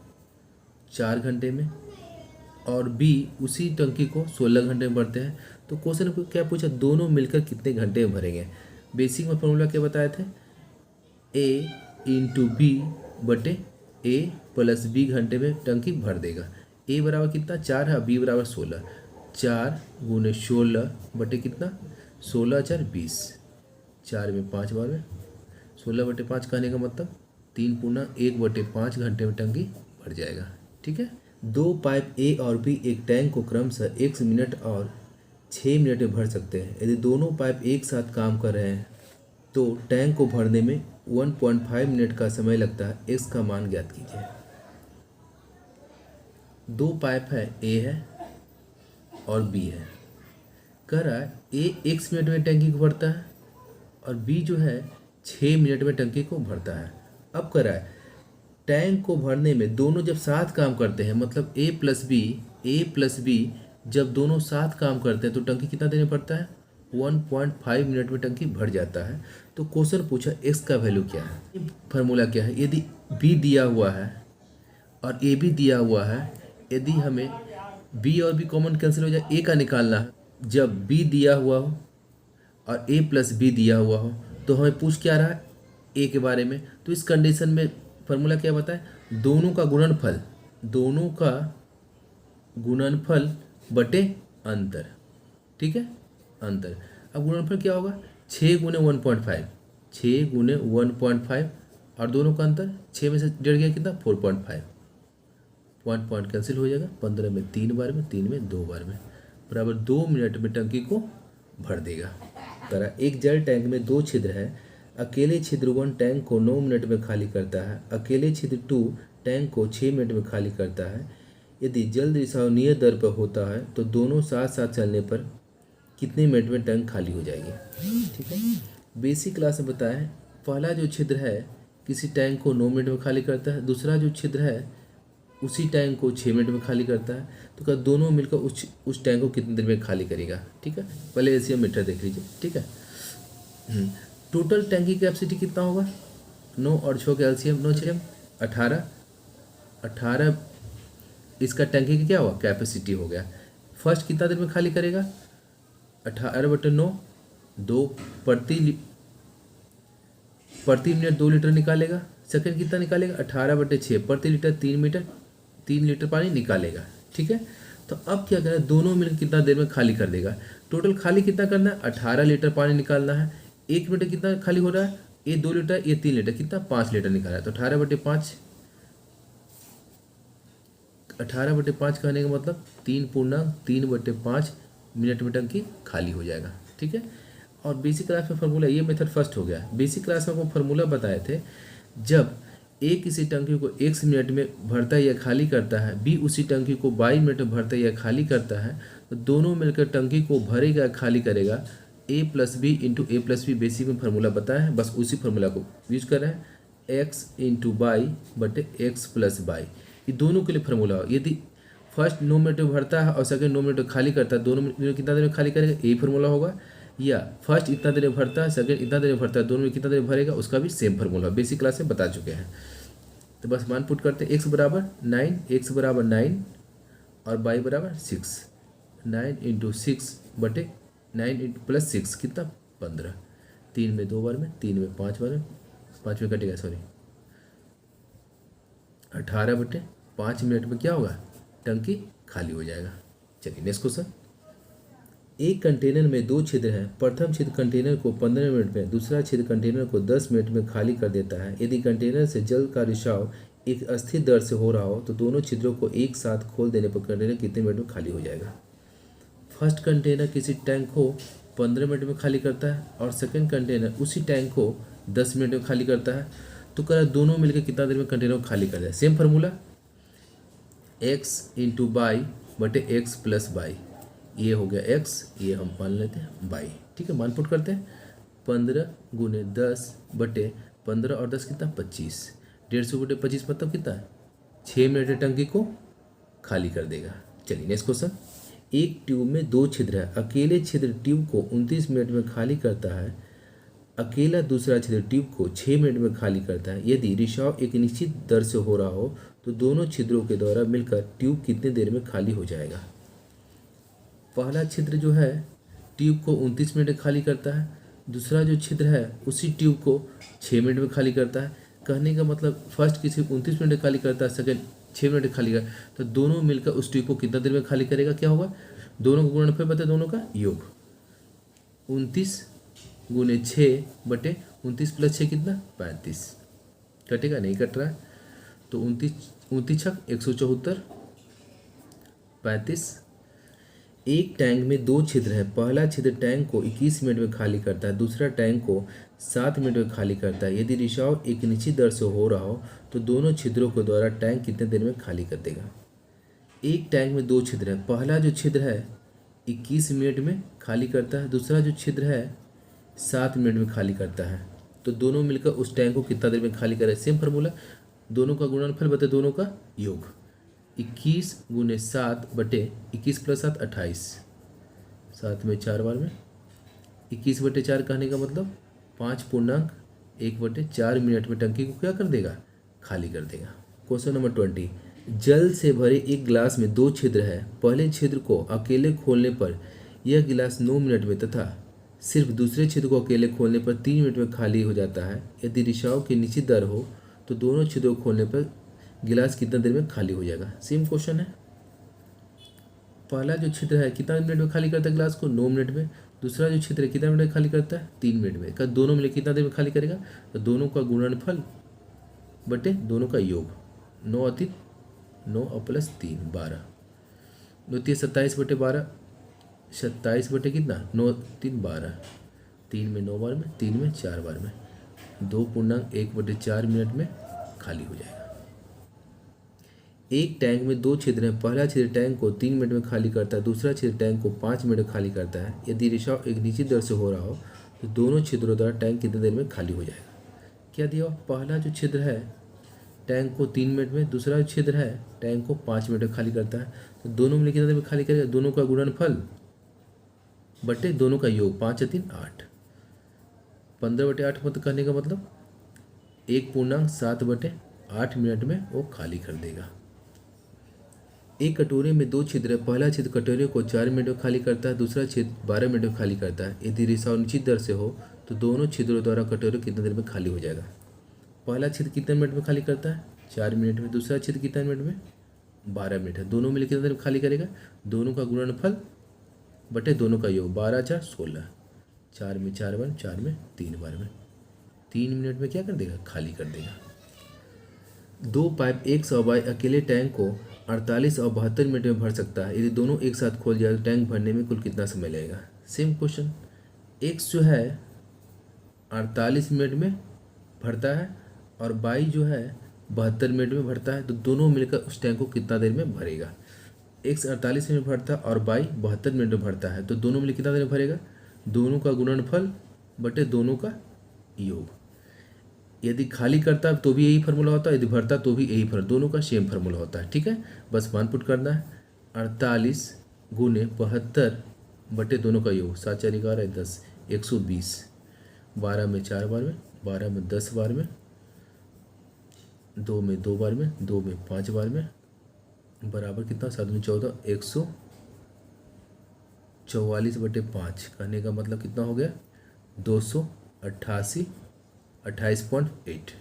4 घंटे में, और बी उसी टंकी को 16 घंटे में भरते हैं। तो क्वेश्चन को क्या पूछा, दोनों मिलकर कितने घंटे में भरेंगे। बेसिक में फॉर्मूला क्या बताए थे, ए इंटू बी बटे ए प्लस बी घंटे में टंकी भर देगा। ए बराबर कितना 4 है, बी बराबर 16, 4 गुने 16 बटे कितना, 16 4 20, 4 में 5 बार में, 16/5 कहने का मतलब 3 पूर्णा 1/5 घंटे में टंकी भर जाएगा। ठीक है, 2 पाइप ए और बी एक टैंक को क्रमशः 1 मिनट और 6 मिनट में भर सकते हैं। यदि दोनों पाइप एक साथ काम कर रहे हैं तो टैंक को भरने में 1.5 मिनट का समय लगता है। एक्स का मान ज्ञात कीजिए। 2 पाइप है, ए है और बी है। कह रहा है ए 1 मिनट में टंकी को भरता है और बी जो है 6 मिनट में टंकी को भरता है। अब कह रहा है टैंक को भरने में दोनों जब साथ काम करते हैं, मतलब ए प्लस बी जब दोनों साथ काम करते हैं तो टंकी कितना देर में भरता है, 1.5 मिनट में टंकी भर जाता है। तो क्वेश्चन पूछा एक्स का वैल्यू क्या है। फार्मूला क्या है, यदि बी दिया हुआ है और ए भी दिया हुआ है, यदि हमें बी और बी कॉमन कैंसिल हो जाए, ए का निकालना है। जब बी दिया हुआ हो और ए प्लस बी दिया हुआ हो तो हमें पूछ क्या रहा है, ए के बारे में। तो इस कंडीशन में फार्मूला क्या बताए, दोनों का गुणनफल बटे अंतर। ठीक है, अंतर। अब गुणनफल क्या होगा, 6 गुने 1.5, 6 गुने 1.5 और दोनों का अंतर 6 में से 1.5 गया कितना, 4.5, पॉइंट कैंसिल हो जाएगा, 15 में 3 बार में, 3 में 2 बार में, बराबर 2 मिनट में टंकी को भर देगा। तरह एक जल टैंक में 2 छिद्र है, अकेले छिद्र 1 टैंक को 9 मिनट में खाली करता है, अकेले छिद्र 2 टैंक को 6 मिनट में खाली करता है। यदि जल रिसाव नियत दर पर होता है तो दोनों साथ साथ चलने पर कितने मिनट में टैंक खाली हो जाएगी। ठीक है, बेसिक क्लास में बताया है, पहला जो छिद्र है किसी टैंक को 9 मिनट में खाली करता है, दूसरा जो छिद्र है उसी टैंक को 6 मिनट में खाली करता है। तो क्या दोनों मिलकर उस टैंक को कितनी देर में खाली करेगा। ठीक है, पहले एलसीएम मीटर देख लीजिए। ठीक है, टोटल टैंकी कैपेसिटी कितना होगा, 9 और 6 का एलसीएम 9 6 18 इसका टैंकी का क्या हुआ, कैपेसिटी हो गया। फर्स्ट कितना देर में खाली करेगा, 18/9, 2 प्रति मिनट 2 लीटर निकालेगा। सेकंड कितना निकालेगा, 18/6 प्रति लीटर 3 लीटर पानी निकालेगा। ठीक है, तो अब क्या करना है, दोनों मिलकर कितना देर में खाली कर देगा। टोटल खाली कितना करना है, 18 लीटर पानी निकालना है। 1 मिनट कितना खाली हो रहा है, ये 2 लीटर ये 3 लीटर, कितना 5 लीटर निकाला है। तो 18/5 कहने का मतलब 3.3/5 मिनट में टंकी खाली हो जाएगा। ठीक है, और बेसिक क्लास में फार्मूला, ये मेथड फर्स्ट हो गया। बेसिक क्लास में वो फार्मूला बताए थे, जब ए किसी टंकी को 1 मिनट में भरता है या खाली करता है, बी उसी टंकी को 22 मिनट में भरता है या खाली करता है, तो दोनों मिलकर टंकी को भरेगा खाली करेगा। ए प्लस बी इंटू ए प्लस बी बेसिक में फार्मूला बताया है, बस उसी फार्मूला को यूज कर रहे हैं। एक्स इंटू बाई बटे एक्स प्लस बाई, ये दोनों के लिए फार्मूला हो। यदि फर्स्ट 9 मिनट में भरता है और सेकंड 9 मिनट में खाली करता है, दोनों मिनट कितना देर में खाली करेगा, यही फार्मूला होगा। या फर्स्ट इतना देर में भरता है, सेकंड इतना देर में भरता है, दोनों में कितना देर में भरेगा उसका भी सेम फार्मूला बेसिक क्लास में बता चुके हैं। तो बस मान पुट करते हैं, एक्स बराबर 9 और वाई बराबर 6। 9 × 6 बटे 9 + 6 कितना 15। 3 में 2 बार में, 3 में 5 बार में, 5 में कटेगा सॉरी 18 बटे 5 मिनट में क्या होगा, टंकी खाली हो जाएगा। चलिए नेक्स्ट क्वेश्चन। एक कंटेनर में 2 छिद्र हैं। प्रथम छिद्र कंटेनर को 15 मिनट में, दूसरा छिद्र कंटेनर को 10 मिनट में खाली कर देता है। यदि कंटेनर से जल का रिसाव एक स्थिर दर से हो रहा हो तो दोनों छिद्रों को एक साथ खोल देने पर कंटेनर कितने मिनट में खाली हो जाएगा। फर्स्ट कंटेनर किसी टैंक को 15 मिनट में खाली करता है और सेकंड कंटेनर उसी टैंक को 10 मिनट में खाली करता है। तो कह दोनों मिलकर कितना देर में कंटेनर को खाली कर दें। सेम फार्मूला x × y बटे x + y, ये हो गया x, ये हम मान लेते हैं y। ठीक है, मान पुट करते हैं। 15 × 10 बटे 15 और 10 कितना 25। 150 बटे 25 मतलब कितना है 6 मिनट में टंकी को खाली कर देगा। चलिए नेक्स्ट क्वेश्चन। एक ट्यूब में 2 छिद्र है। अकेले छिद्र ट्यूब को 29 मिनट में खाली करता है, अकेला दूसरा छिद्र ट्यूब को 6 मिनट में खाली करता है। यदि रिसाव एक निश्चित दर से हो रहा हो तो दोनों छिद्रों के द्वारा मिलकर ट्यूब कितने देर में खाली हो जाएगा। पहला छिद्र जो है ट्यूब को 29 मिनट में खाली करता है, दूसरा जो छिद्र है उसी ट्यूब को 6 मिनट में खाली करता है। कहने का मतलब फर्स्ट किसी 29 मिनट में खाली करता है, सेकंड 6 मिनट में खाली करता है, तो दोनों मिलकर उस ट्यूब को कितना देर में खाली करेगा। क्या होगा, दोनों का गुणनफल बताए, दोनों का योग। 29 × 6 बटे 29 + 6 कितना 35। कटेगा, नहीं कट रहा है, तो 29 छक 174 35। एक टैंक में 2 छिद्र है। पहला छिद्र टैंक को 21 मिनट में खाली करता है, दूसरा टैंक को 7 मिनट में खाली करता है। यदि रिसाव एक निश्चित दर से हो रहा हो तो दोनों छिद्रों के द्वारा टैंक कितने देर में खाली कर देगा। एक टैंक में 2 छिद्र है। पहला जो छिद्र है 21 मिनट में खाली करता है, दूसरा जो छिद्र है 7 मिनट में खाली करता है। तो दोनों मिलकर उस टैंक को कितना देर में खाली करे। सेम फार्मूला, दोनों का गुणनफल बते दोनों का योग। 21 × 7 बटे 21 + 7 28, 7 में 4 बार में, 21 बटे 4 कहने का मतलब 5.1 बटे 4 मिनट में टंकी को क्या कर देगा, खाली कर देगा। Question number 20। जल से भरे एक गिलास में 2 छिद्र है। पहले छिद्र को अकेले खोलने पर यह गिलास 9 मिनट में तथा सिर्फ दूसरे छिद्र को अकेले खोलने पर 3 मिनट में खाली हो जाता है। यदि रिसाव की निश्चित दर हो तो दोनों छिद्रों को खोलने पर गिलास कितना देर में खाली हो जाएगा। सेम क्वेश्चन है। पहला जो छिद्र है कितना मिनट में खाली करता है गिलास को, 9 मिनट में। दूसरा जो छिद्र है कितना मिनट में खाली करता है, 3 मिनट में। का दोनों मिले कितना देर में खाली करेगा, तो दोनों का गुणनफल बटे दोनों का योग। 9 अतिरिक्त 9 और +3 12, 9 3 27 बटे 12, 27 बटे कितना 9 3 12, 3 में 9 बार में, 3 में 4 बार में, 2.1 बटे 4 मिनट में खाली हो जाएगा। एक टैंक में 2 छिद्र हैं। पहला छिद्र टैंक को 3 मिनट में खाली करता है, दूसरा छिद्र टैंक को 5 मिनट में खाली करता है। यदि रिसाव एक निश्चित दर से हो रहा हो तो दोनों छिद्रों द्वारा टैंक कितने देर में खाली हो जाएगा। क्या दिया, पहला जो छिद्र है टैंक को 3 मिनट में, दूसरा जो छिद्र है टैंक को 5 मिनट में खाली करता है। तो दोनों में कितने देर में खाली करेगा, दोनों का गुणनफल बटे दोनों का योग। 5 3 8, 15 बटे 8 मत कहने का मतलब 1.7 बटे 8 मिनट में वो खाली कर देगा। एक कटोरे में 2 छिद्र है। पहला छिद्र कटोरे को 4 मिनट में खाली करता है, दूसरा छिद्र 12 मिनट में खाली करता है। यदि रिसाव निश्चित दर से हो तो दोनों छिद्रों द्वारा कटोरे कितने देर में खाली हो जाएगा। पहला छिद्र कितने मिनट में खाली करता है, 4 मिनट में। दूसरा छिद्र कितने मिनट में, 12 मिनट है। दोनों मिलकर कितने देर में खाली करेगा, दोनों का गुणनफल बटे दोनों का योग। 12 4 16, 4 में 4 बार, 4 में 3 बार में, 3 मिनट में क्या कर देगा, खाली कर देगा। 2 पाइप एक सवाई अकेले टैंक को 48 और 72 मिनट में भर सकता है। यदि दोनों एक साथ खोल जाए तो टैंक भरने में कुल कितना समय लगेगा। Same question. एक्स जो है 48 मिनट में भरता है और वाई जो है 72 मिनट में भरता है, तो दोनों मिलकर उस टैंक को कितना देर में भरेगा। एक्स 48 मिनट में भरता है और वाई 72 मिनट में भरता है, तो दोनों मिलकर कितना देर में भरेगा, दोनों का गुणनफल बटे दोनों का योग। यदि खाली करता है तो भी यही फार्मूला होता है, यदि भरता तो भी यही फार्मूला, दोनों का सेम फार्मूला होता है। ठीक है, बस मान पुट करना है। 48 × 72 बटे दोनों का योग, 7 4 11 10, 120, 12 में 4 बार में, 12 में 10 बार में, 2 में 2 बार में, 2 में 5 बार में, बराबर कितना, 7 में 14, 144 बटे 5, कहने का मतलब कितना हो गया, 288, 28.8।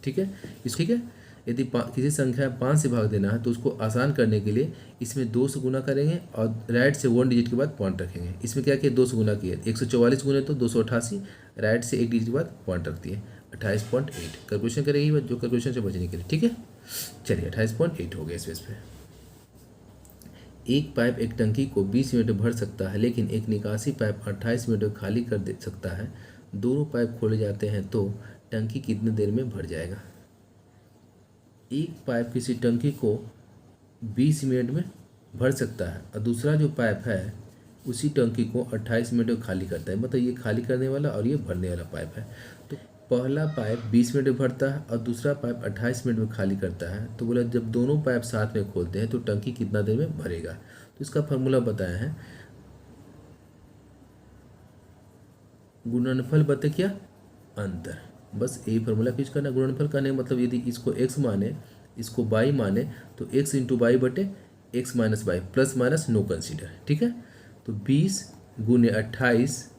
ठीक है, ठीक है। यदि किसी संख्या 5 से भाग देना है तो उसको आसान करने के लिए इसमें 2 से गुना करेंगे और राइट से 1 डिजिट के बाद पॉइंट रखेंगे। इसमें क्या किया, 2 से गुना किया, 144 गुने तो 288, राइट से 1 डिजिट के बाद पॉइंट रख दिए, 28.8। कैलकुलेशन करेगी जो कैलकुलेशन से बचने के लिए। ठीक है, चलिए 28.8 हो गया स्पेस पे। एक पाइप एक टंकी को 20 मिनट में भर सकता है, लेकिन एक निकासी पाइप 28 मिनट में खाली कर दे सकता है। दोनों पाइप खोले जाते हैं तो टंकी कितने देर में भर जाएगा। एक पाइप किसी टंकी को 20 मिनट में भर सकता है और दूसरा जो पाइप है उसी टंकी को 28 मिनट में खाली करता है। मतलब ये खाली करने वाला और ये भरने वाला पाइप है। तो पहला पाइप 20 मिनट में भरता है और दूसरा पाइप 28 मिनट में खाली करता है। तो बोला जब दोनों पाइप साथ में खोलते हैं तो टंकी कितना देर में भरेगा। तो इसका फॉर्मूला बताया है, गुणनफल बते क्या, अंतर। बस यही फॉर्मूला यूज करना। गुणनफल करने का मतलब यदि इसको x माने इसको y माने तो x इंटू वाई बटे x minus y, plus minus no consider. ठीक है, तो 20 गुने 28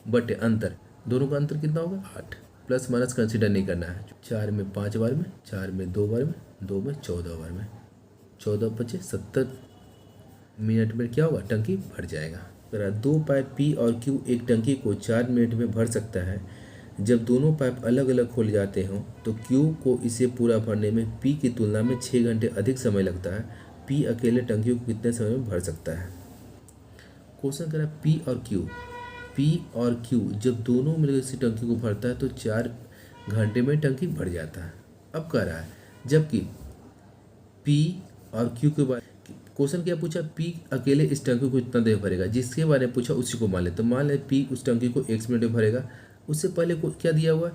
बटे अंतर, दोनों का अंतर कितना होगा 8, प्लस माइनस कंसीडर नहीं करना है। 4 में 5 बार में, 4 में 2 बार में, 2 में 14 बार में, 14 बचे 70 मिनट में क्या होगा, टंकी भर जाएगा। तरह 2 पाइप P और Q एक टंकी को 4 मिनट में भर सकता है। जब दोनों पाइप अलग अलग खोल जाते हों तो Q को इसे पूरा भरने में P की तुलना में 6 घंटे अधिक समय लगता है। P अकेले टंकी को कितने समय में भर सकता है। क्वेश्चन करा P और Q जब दोनों मिलकर इसी टंकी को भरता है तो 4 घंटे में टंकी भर जाता है। अब कह रहा है जबकि P और Q के बारे क्वेश्चन क्या पूछा, P अकेले इस टंकी को इतना देर भरेगा, जिसके बारे में पूछा उसी को मान ले। तो मान ले P उस टंकी को x मिनट में भरेगा। उससे पहले को क्या दिया हुआ,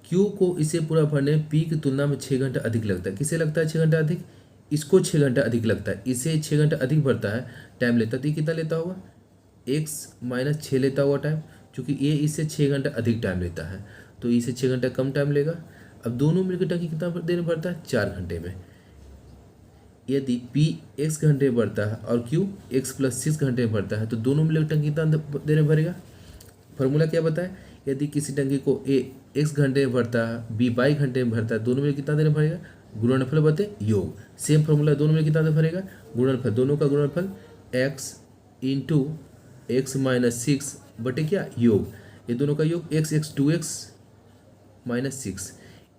Q को इसे पूरा भरने में P की तुलना में 6 घंटा अधिक लगता है। किसे लगता है 6 घंटा अधिक, इसको 6 घंटा अधिक लगता है। इसे 6 घंटा अधिक भरता है, टाइम लेता है। तो ये कितना लेता होगा, x माइनस 6 लेता हुआ टाइम, चूँकि ये इससे 6 घंटा अधिक टाइम लेता है तो इसे 6 घंटा कम टाइम लेगा। अब दोनों मिलकर टंकी कितना देर में भरता है, 4 घंटे में। यदि P x घंटे में भरता है और Q x प्लस 6 घंटे में भरता है तो दोनों मिलकर टंकी कितना देर में भरेगा। फॉर्मूला क्या बताए, यदि किसी टंकी को A x घंटे में भरता है, B y घंटे में भरता है, दोनों में कितना देर में भरेगा, गुणनफल बते योग। सेम फॉर्मूला, दोनों में कितना देर भरेगा, गुणनफल, दोनों का गुणनफल x इंटू एक्स माइनस 6 बटे क्या योग, ये दोनों का योग x 2x माइनस 6।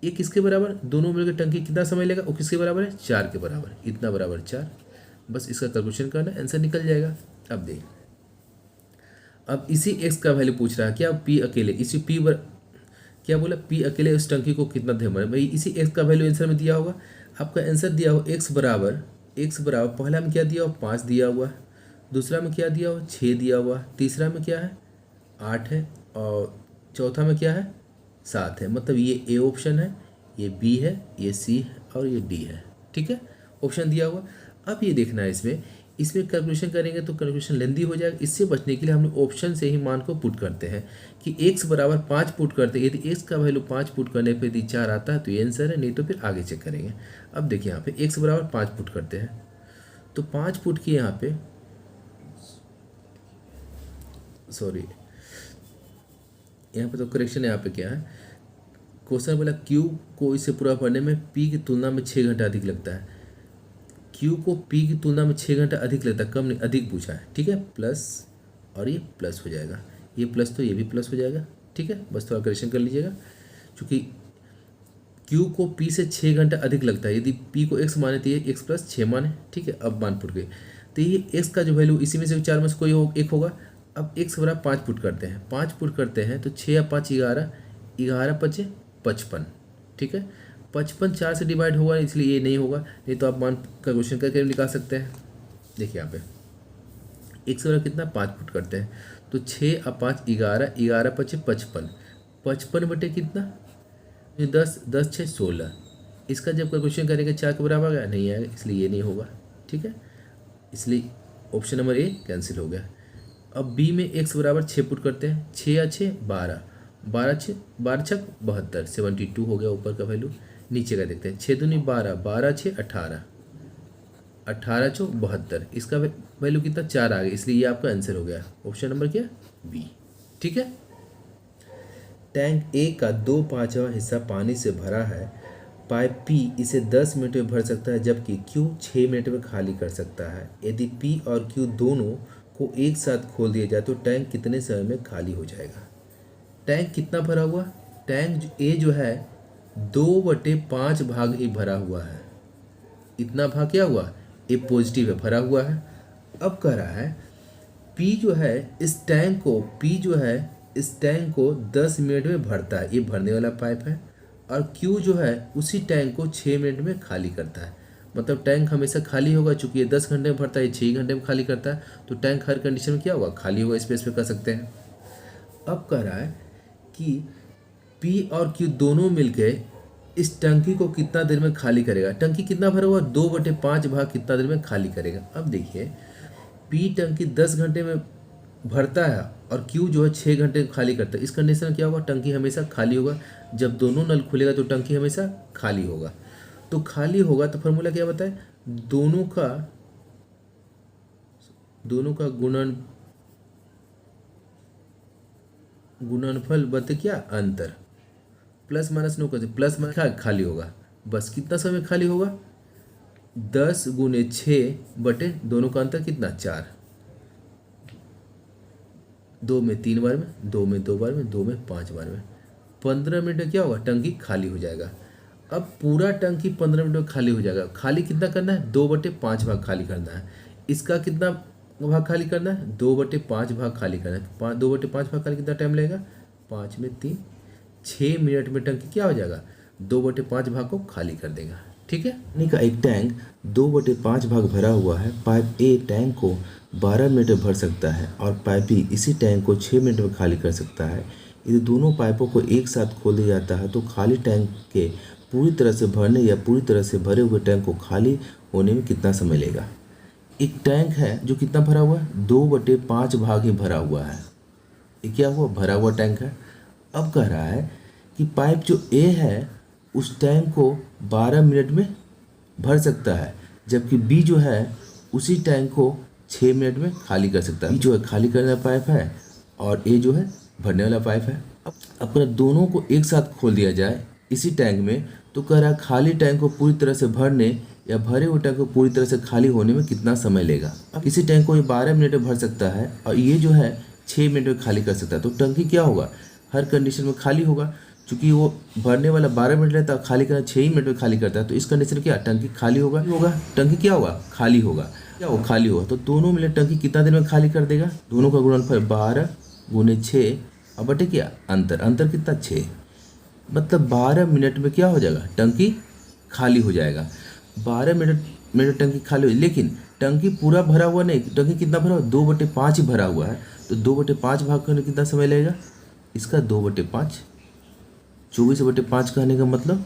ये किसके बराबर, दोनों मिलकर टंकी कितना समय लेगा, वो किसके बराबर है, 4 के बराबर। इतना बराबर 4, बस इसका कैलकुलेशन करना, आंसर निकल जाएगा। अब देख, अब इसी x का वैल्यू पूछ रहा है क्या, P अकेले इसी क्या बोला, P अकेले उस टंकी को कितना देर भरे। भाई इसी x का वैल्यू आंसर में दिया होगा। आपका आंसर दिया हो x बराबर पहला में क्या दिया हो 5 दिया हुआ, दूसरा में क्या दिया हो 6 दिया हुआ, तीसरा में क्या है 8 है और चौथा में क्या है 7 है। मतलब ये A ऑप्शन है, ये B है, ये C है और ये D है। ठीक है, ऑप्शन दिया हुआ। अब ये देखना है इसमें कैलकुलेशन करेंगे तो कैलकुलेशन लेंदी हो जाएगा। इससे बचने के लिए हम लोग ऑप्शन से ही मान को पुट करते हैं कि x बराबर 5 पुट करते हैं। यदि x का वैल्यू 5 पुट करने पर यदि 4 आता है तो ये आंसर है, नहीं तो फिर आगे चेक करेंगे। अब देखिए यहाँ पे x बराबर 5 पुट करते हैं तो 5 पुट किए यहाँ पे, सॉरी यहाँ पे तो करेक्शन है। यहाँ पे क्या है, क्वेश्चन बोला Q को इसे पूरा भरने में P की तुलना में 6 घंटा अधिक लगता है। Q को P की तुलना में 6 घंटा अधिक लगता है, कम नहीं अधिक पूछा है। ठीक है, प्लस और ये प्लस हो जाएगा, ये प्लस तो ये भी प्लस हो जाएगा। ठीक है, बस थोड़ा करेक्शन कर लीजिएगा। चूँकि Q को P से 6 घंटा अधिक लगता है, यदि P को x माने तो ये x प्लस 6 माने। ठीक है, अब मान पुट गए तो ये x का जो वैल्यू इसी में से 4 में से कोई एक होगा। अब x बराबर 5 पुट करते हैं, 5 पुट करते हैं तो 6 या 5 11, 11 5 55। ठीक है, 55 4 से डिवाइड होगा इसलिए ये नहीं होगा, नहीं तो आप मान का क्वेश्चन करके निकाल सकते हैं। देखिए यहाँ पे x बराबर कितना 5 पुट करते हैं तो 6 और 5 11, 11 5 55, 55 बटे कितना 10, 10 6 16। इसका जब कैलकुलेशन करेंगे 4 के बराबर आएगा, नहीं आएगा, इसलिए ये नहीं होगा। ठीक है, इसलिए ऑप्शन नंबर A कैंसिल हो गया। अब बी में x बराबर 6 पुट करते हैं, 6 या 6 12, 12 छक 72, 72 हो गया ऊपर का वैल्यू। नीचे का देखते हैं, 6 दूनी 12, 12 6 18, 18 चौ 72, इसका वैल्यू कितना 4 आ गया, इसलिए ये आपका आंसर हो गया ऑप्शन नंबर क्या, बी। ठीक है। टैंक ए का 2/5वां हिस्सा पानी से भरा है, पाइप पी इसे 10 मिनट में भर सकता है जबकि क्यू 6 मिनट में खाली कर सकता है। यदि पी और क्यू दोनों को एक साथ खोल दिया जाए तो टैंक कितने समय में खाली हो जाएगा। टैंक कितना भरा हुआ, टैंक ए जो है 2/5 भाग ही भरा हुआ है। इतना भाग क्या हुआ, ए पॉजिटिव है, भरा हुआ है। अब कह रहा है पी जो है इस टैंक को 10 मिनट में भरता है, ये भरने वाला पाइप है। और क्यू जो है उसी टैंक को 6 मिनट में खाली करता है। मतलब टैंक हमेशा खाली होगा, चूंकि ये 10 घंटे में भरता है, 6 घंटे में खाली करता है, तो टैंक हर कंडीशन में क्या होगा, खाली होगा। स्पेस पे कर सकते हैं। अब कह रहा है कि पी और क्यू दोनों मिलकर इस टंकी को कितना देर में खाली करेगा। टंकी कितना भरा हुआ, 2/5 भाग कितना देर में खाली करेगा। अब देखिए पी टंकी 10 घंटे में भरता है और क्यू जो है 6 घंटे में खाली करता है। इस कंडीशन में क्या होगा, टंकी हमेशा खाली होगा। जब दोनों नल खुलेगा तो टंकी हमेशा खाली होगा। तो खाली होगा तो फार्मूला क्या बताए, दोनों का गुणनफल बते क्या, अंतर। प्लस माइनस नो करते, प्लस माइनस क्या खाली होगा, बस कितना समय खाली होगा, 10 × 6 बटे दोनों का अंतर कितना 4, 2 में 3 बार में, 2 में 2 बार में, 2 में 5 बार में, 15 मिनट में क्या होगा, टंकी खाली हो जाएगा। अब पूरा टंकी 15 मिनट में खाली हो जाएगा। खाली कितना करना है, 2/5 भाग खाली करना है। इसका कितना भाग खाली करना है, 2/5 भाग खाली करना है। 2/5 भाग खाली कितना टाइम लगेगा, 5 में 3, 6 मिनट में टंकी क्या हो जाएगा, 2/5 भाग को खाली कर देगा। ठीक है। पानी का एक टैंक 2/5 भाग भरा हुआ है। पाइप ए टैंक को 12 मिनट में भर सकता है और पाइप बी इसी टैंक को 6 मिनट में खाली कर सकता है। यदि दोनों पाइपों को एक साथ खोल दिया जाता है तो खाली टैंक के पूरी तरह से भरने या पूरी तरह से भरे हुए टैंक को खाली होने में कितना समय लेगा। एक टैंक है जो कितना भरा हुआ है, 2/5 भाग ही भरा हुआ है। ये क्या हुआ, भरा हुआ टैंक है। अब कह रहा है कि पाइप जो ए है उस टैंक को 12 मिनट में भर सकता है जबकि बी जो है उसी टैंक को 6 मिनट में खाली कर सकता है। बी जो है खाली करने वाला पाइप है और ए जो है भरने वाला पाइप है। अब अगर दोनों को एक साथ खोल दिया जाए इसी टैंक में तो कह रहा है खाली टैंक को पूरी तरह से भरने या भरे हुए टैंक को पूरी तरह से खाली होने में कितना समय लेगा। अब इसी टैंक को ये 12 मिनट में भर सकता है और ये जो है 6 मिनट में खाली कर सकता है। तो टंकी क्या होगा, हर कंडीशन में खाली होगा। चूंकि वो भरने वाला 12 मिनट लेता है, खाली करना 6 ही मिनट में खाली करता है, तो इस कंडीशन में क्या टंकी खाली होगा, टंकी क्या होगा, खाली होगा। क्या होगा, खाली होगा। तो दोनों मिले टंकी कितना देर में खाली कर देगा, दोनों का गुणनफल 12 × 6 और बटे क्या अंतर कितना 6, मतलब 12 मिनट में क्या हो जाएगा, टंकी खाली हो जाएगा। 12 मिनट टंकी खाली हुई, लेकिन टंकी पूरा भरा हुआ नहीं। टंकी कितना भरा हुआ, 2/5 ही भरा हुआ है। तो 2/5 भाग करने कितना समय लगेगा, इसका 2/5, 24/5 कहने का मतलब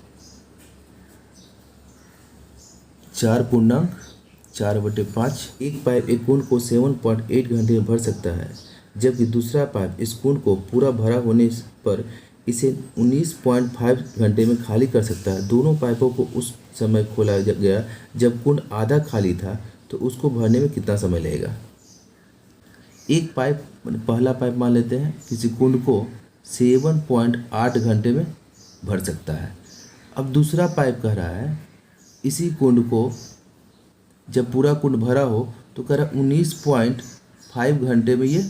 4/4/5। एक पाइप एक कुंड को 7.8 घंटे में भर सकता है जबकि दूसरा पाइप इस कुंड को पूरा भरा होने पर इसे 19.5 घंटे में खाली कर सकता है। दोनों पाइपों को उस समय खोला गया जब कुंड आधा खाली था, तो उसको भरने में कितना समय लगेगा। एक पाइप, पहला पाइप मान लेते हैं, किसी कुंड को 7.8 घंटे में भर सकता है। अब दूसरा पाइप कह रहा है इसी कुंड को जब पूरा कुंड भरा हो तो कह रहा है 19.5 घंटे में ये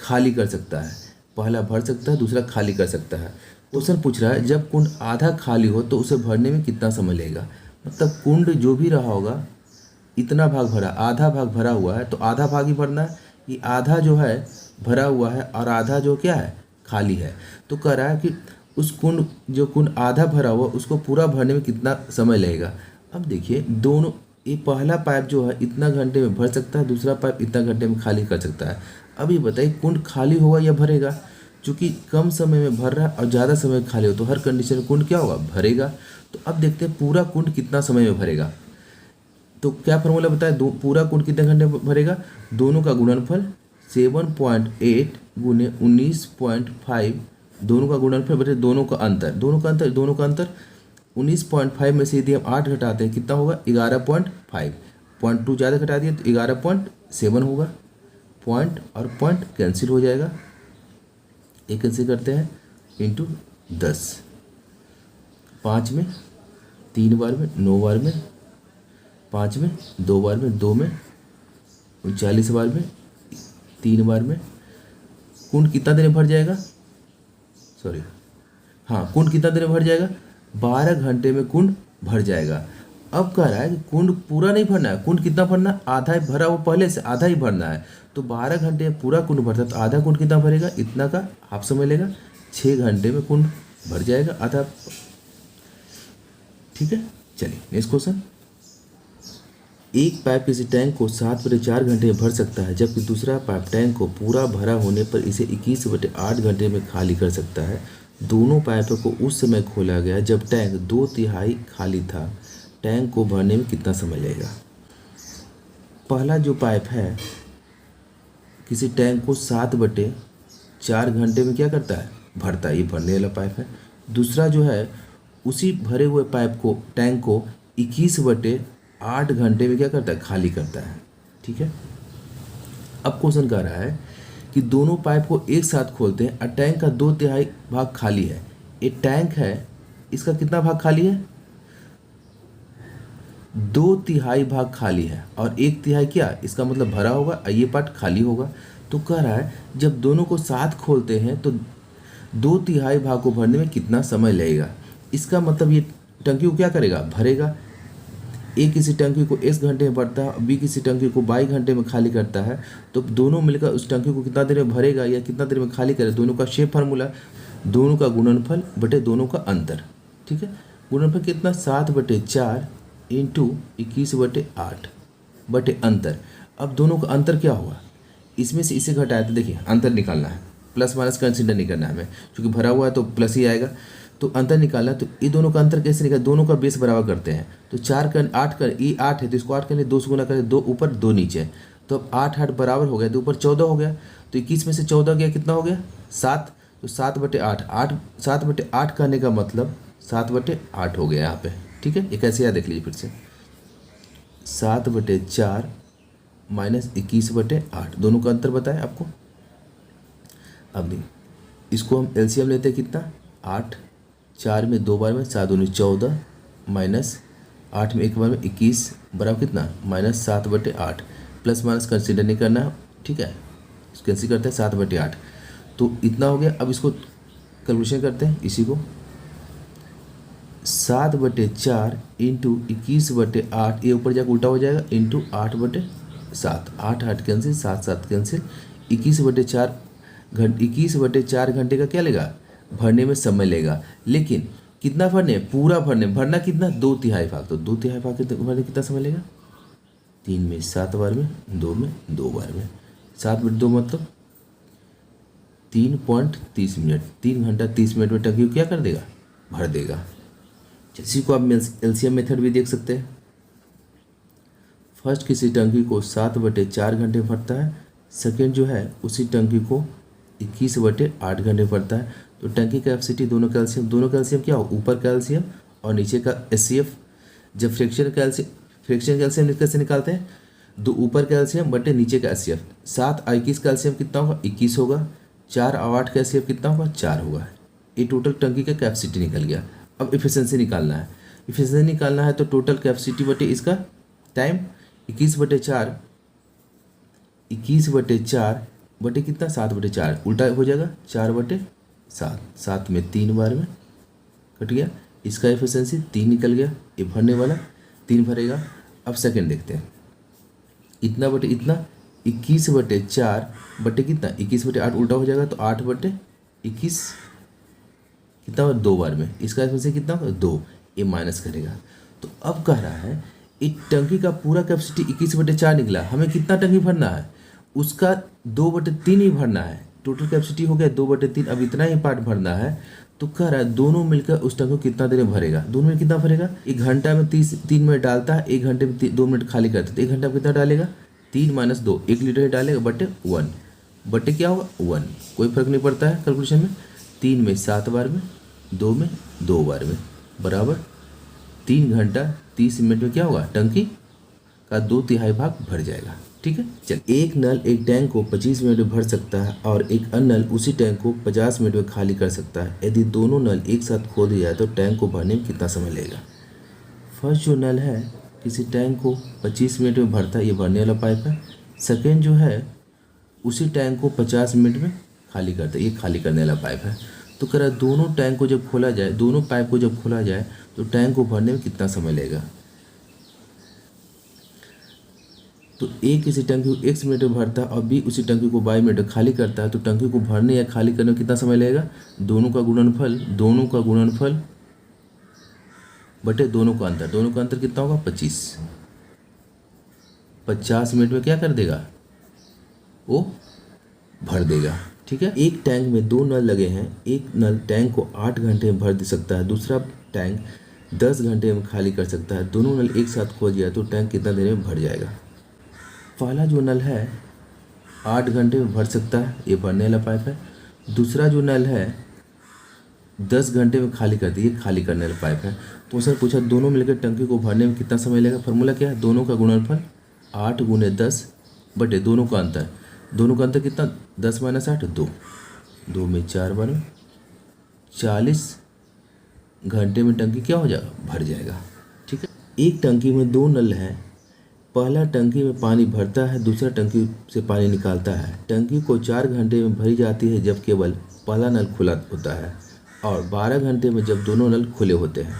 खाली कर सकता है। पहला भर सकता है, दूसरा खाली कर सकता है। क्वेश्चन पूछ रहा है जब कुंड आधा खाली हो तो उसे भरने में कितना समय लगेगा। मतलब कुंड जो भी रहा होगा इतना भाग भरा, आधा भाग भरा हुआ है तो आधा भाग ही भरना है। ये आधा जो है भरा हुआ है और आधा जो क्या है खाली है। तो कह रहा है कि उस कुंड आधा भरा हुआ उसको पूरा भरने में कितना समय लगेगा। अब देखिए दोनों, ये पहला पाइप जो है इतना घंटे में भर सकता है, दूसरा पाइप इतना घंटे में खाली कर सकता है। अब ये बताइए कुंड खाली होगा या भरेगा। चूँकि कम समय में भर रहा है और ज़्यादा समय में खाली हो तो हर कंडीशन में कुंड क्या होगा, भरेगा। तो अब देखते हैं पूरा कुंड कितना समय में भरेगा। तो क्या फॉर्मूला बताया, पूरा कुंड कितने घंटे में भरेगा, दोनों का गुणनफल 7.8 गुने 19.5 दोनों का गुणनफल बटे दोनों का अंतर 19.5 में से यदि हम 8 घटाते हैं कितना होगा 11.5। 0.2 ज़्यादा घटा दिया तो 11.7 होगा। पॉइंट और पॉइंट कैंसिल हो जाएगा, एक कैंसिल करते हैं इंटू 10। 5 में 3 बार में 9 बार में 5 में 2 बार में 2 में 39 बार में 3 बार में कुंड कितना देर में भर जाएगा, कुंड कितना देर में भर जाएगा 12 घंटे में कुंड भर जाएगा। अब कह रहा है कि कुंड पूरा नहीं भरना है, कुंड कितना भरना है आधा ही भरा, वो पहले से आधा ही भरना है। तो 12 घंटे में पूरा कुंड भरता है तो आधा कुंड कितना भरेगा, इतना का हाफ समय लेगा, 6 घंटे में कुंड भर जाएगा आधा। ठीक है, चलिए नेक्स्ट क्वेश्चन। एक पाइप किसी टैंक को 7/4 घंटे में भर सकता है, जबकि दूसरा पाइप टैंक को पूरा भरा होने पर इसे 21/8 घंटे में खाली कर सकता है। दोनों पाइपों को उस समय खोला गया जब टैंक 2/3 खाली था। टैंक को भरने में कितना समय लगेगा। पहला जो पाइप है किसी टैंक को 7/4 घंटे में क्या करता है, भरता है, ये भरने वाला पाइप है। दूसरा जो है उसी भरे हुए पाइप को टैंक को 21/8 घंटे में क्या करता है, खाली करता है। ठीक है, अब क्वेश्चन कह रहा है कि दोनों पाइप को एक साथ खोलते हैं और टैंक का 2/3 भाग खाली है। ये टैंक है, इसका कितना भाग खाली है, 2/3 भाग खाली है और 1/3 क्या, इसका मतलब भरा होगा और ये पार्ट खाली होगा। तो कह रहा है जब दोनों को साथ खोलते हैं तो 2/3 भाग को भरने में कितना समय लगेगा। इसका मतलब ये टंकी को क्या करेगा, भरेगा। ए किसी टंकी को x घंटे में भरता है और बी किसी टंकी को 22 घंटे में खाली करता है। तो दोनों मिलकर उस टंकी को कितना देर में भरेगा या कितना देर में खाली करेगा, दोनों का शेप फार्मूला, दोनों का गुणनफल बटे दोनों का अंतर। ठीक है, गुणनफल कितना 7/4 इंटू 21/8 बटे अंतर। अब दोनों का अंतर क्या हुआ, इसमें से इसे घटाया तो देखिए अंतर निकालना है, प्लस माइनस कंसिडर नहीं करना है हमें, क्योंकि भरा हुआ है तो प्लस ही आएगा। तो अंतर निकालना, तो ये दोनों का अंतर कैसे निकाल, दोनों का बेस बराबर करते हैं। तो 4 कर 8 कर, ये 8 है तो इसको 8 कर ले, 2 से गुना करें, 2 ऊपर 2 नीचे। तो अब 8 बराबर हो गया तो ऊपर 14 हो गया। तो 21 में से 14 गया कितना हो गया 7। तो 7/8 7/8 करने का मतलब 7/8 हो गया यहाँ पे। ठीक है, ये कैसे याद देख लीजिए फिर से, 7/4 माइनस 21/8 दोनों का अंतर बताया आपको। अब नहीं, इसको हम एलसीएम लेते हैं कितना 8, 4 में 2 बार में 7 दूनी 14 माइनस 8 में 1 बार में 21 बराबर कितना -7/8। प्लस माइनस कंसिडर नहीं करना है। ठीक है, इसको कैंसिल करते हैं 7/8 तो इतना हो गया। अब इसको कैलकुलेशन करते हैं, इसी को 7/4 इंटू 21/8, ये ऊपर जाकर उल्टा हो जाएगा इंटू 8/7, 8 कैंसिल 7 कैंसिल, 21/4 घंटे का क्या लेगा, भरने में समय लेगा। लेकिन कितना भरने, पूरा भरना कितना 2/3 भाग। तो 2/3 भाग भरने कितना समय लेगा, 3 में 7 बार में 2 में 2 बार में 7/2 मतलब 3.30 मिनट, 3 घंटा 30 मिनट में टंकी को क्या कर देगा, भर देगा। इसी को आप एलसीएम मेथड भी देख सकते हैं। फर्स्ट किसी टंकी को 7/4 घंटे भरता है, सेकेंड जो है उसी टंकी को 21/8 घंटे भरता है। तो टंकी कैपेसिटी दोनों कैल्शियम क्या हो, ऊपर कैल्शियम और नीचे का HCF। जब फ्रैक्शन कैल्शियम कैसे निकालते हैं, 2 ऊपर कैल्शियम बटे नीचे का HCF। 7 और 21 कैल्शियम कितना होगा 21 होगा, 4 और 8 का HCF कितना होगा 4 होगा। ये टोटल टंकी का कैपेसिटी निकल गया। अब इफिशिएंसी निकालना है, तो टोटल कैपेसिटी बटे इसका टाइम 21/4 बटे कितना 7/4 उल्टा हो जाएगा 4/7, 7 में 3 बार में कट गया। इसका एफिशिएंसी 3 निकल गया, ये भरने वाला 3 भरेगा। अब सेकंड देखते हैं, इतना बटे इतना 21/4 बटे कितना 21/8 उल्टा हो जाएगा तो 8/21 कितना होगा 2 बार में, इसका एफिशिएंसी कितना होगा 2, ये माइनस करेगा। तो अब कह रहा है एक टंकी का पूरा कैपेसिटी 21/4 निकला, हमें कितना टंकी भरना है, उसका 2/3 ही भरना है। टोटल कैपेसिटी हो गया 2/3, अब इतना ही पार्ट भरना है। तो कह रहा है दोनों मिलकर उस टंकी को कितना देर में भरेगा, दोनों में कितना भरेगा, 1 घंटा में 3 मिनट डालता है, 1 घंटे में 2 मिनट खाली करता है। तो 1 घंटा में कितना डालेगा 3 - 2, 1 लीटर ही डालेगा बटे 1। बटे क्या होगा 1, कोई फर्क नहीं पड़ता है कैलकुलेशन में। 3 में 7 बार में, 2 में 2 बार में, बराबर 3 घंटा 30 मिनट में क्या होगा, टंकी का 2/3 भाग भर जाएगा। ठीक है, चल एक नल एक टैंक को 25 मिनट में भर सकता है और एक अन्य नल उसी टैंक को 50 मिनट में खाली कर सकता है। यदि दोनों नल एक साथ खोल दिया जाए तो टैंक को भरने में कितना समय लगेगा। फर्स्ट जो नल है किसी टैंक को 25 मिनट में भरता है, ये भरने वाला पाइप है। सेकेंड जो है उसी टैंक को 50 मिनट में खाली करता है, ये खाली करने वाला पाइप है। तो कह रहा है दोनों टैंक को जब खोला जाए, दोनों पाइप को जब खोला जाए तो टैंक को भरने में कितना समय लगेगा। तो ए किसी टंकी को x मिनट में भरता है और बी उसी टंकी को y मिनट में खाली करता है, तो टंकी को भरने या खाली करने में कितना समय लगेगा। दोनों का गुणनफल बटे दोनों का अंतर कितना होगा 25। 50 मिनट में क्या कर देगा, वो भर देगा। ठीक है, एक टैंक में 2 नल लगे हैं। एक नल टैंक को 8 घंटे में भर दे सकता है, दूसरा टैंक 10 घंटे में खाली कर सकता है। दोनों नल एक साथ खोल दिया तो टैंक कितना देर में भर जाएगा। पहला जो नल है 8 घंटे में भर सकता है, ये भरने वाला पाइप है। दूसरा जो नल है 10 घंटे में खाली करती है, ये खाली करने वाला पाइप है। तो सर पूछा दोनों मिलकर टंकी को भरने में कितना समय लगेगा। फार्मूला क्या है, दोनों का गुणनफल 8 × 10 बटे दोनों का अंतर कितना 10 - 8 2 में 4 बार में 40 घंटे में टंकी क्या हो जाएगा, भर जाएगा। ठीक है, एक टंकी में 2 नल हैं। पहला टंकी में पानी भरता है, दूसरा टंकी से पानी निकालता है। टंकी को 4 घंटे में भरी जाती है जब केवल पहला नल खुला होता है और 12 घंटे में जब दोनों नल खुले होते हैं।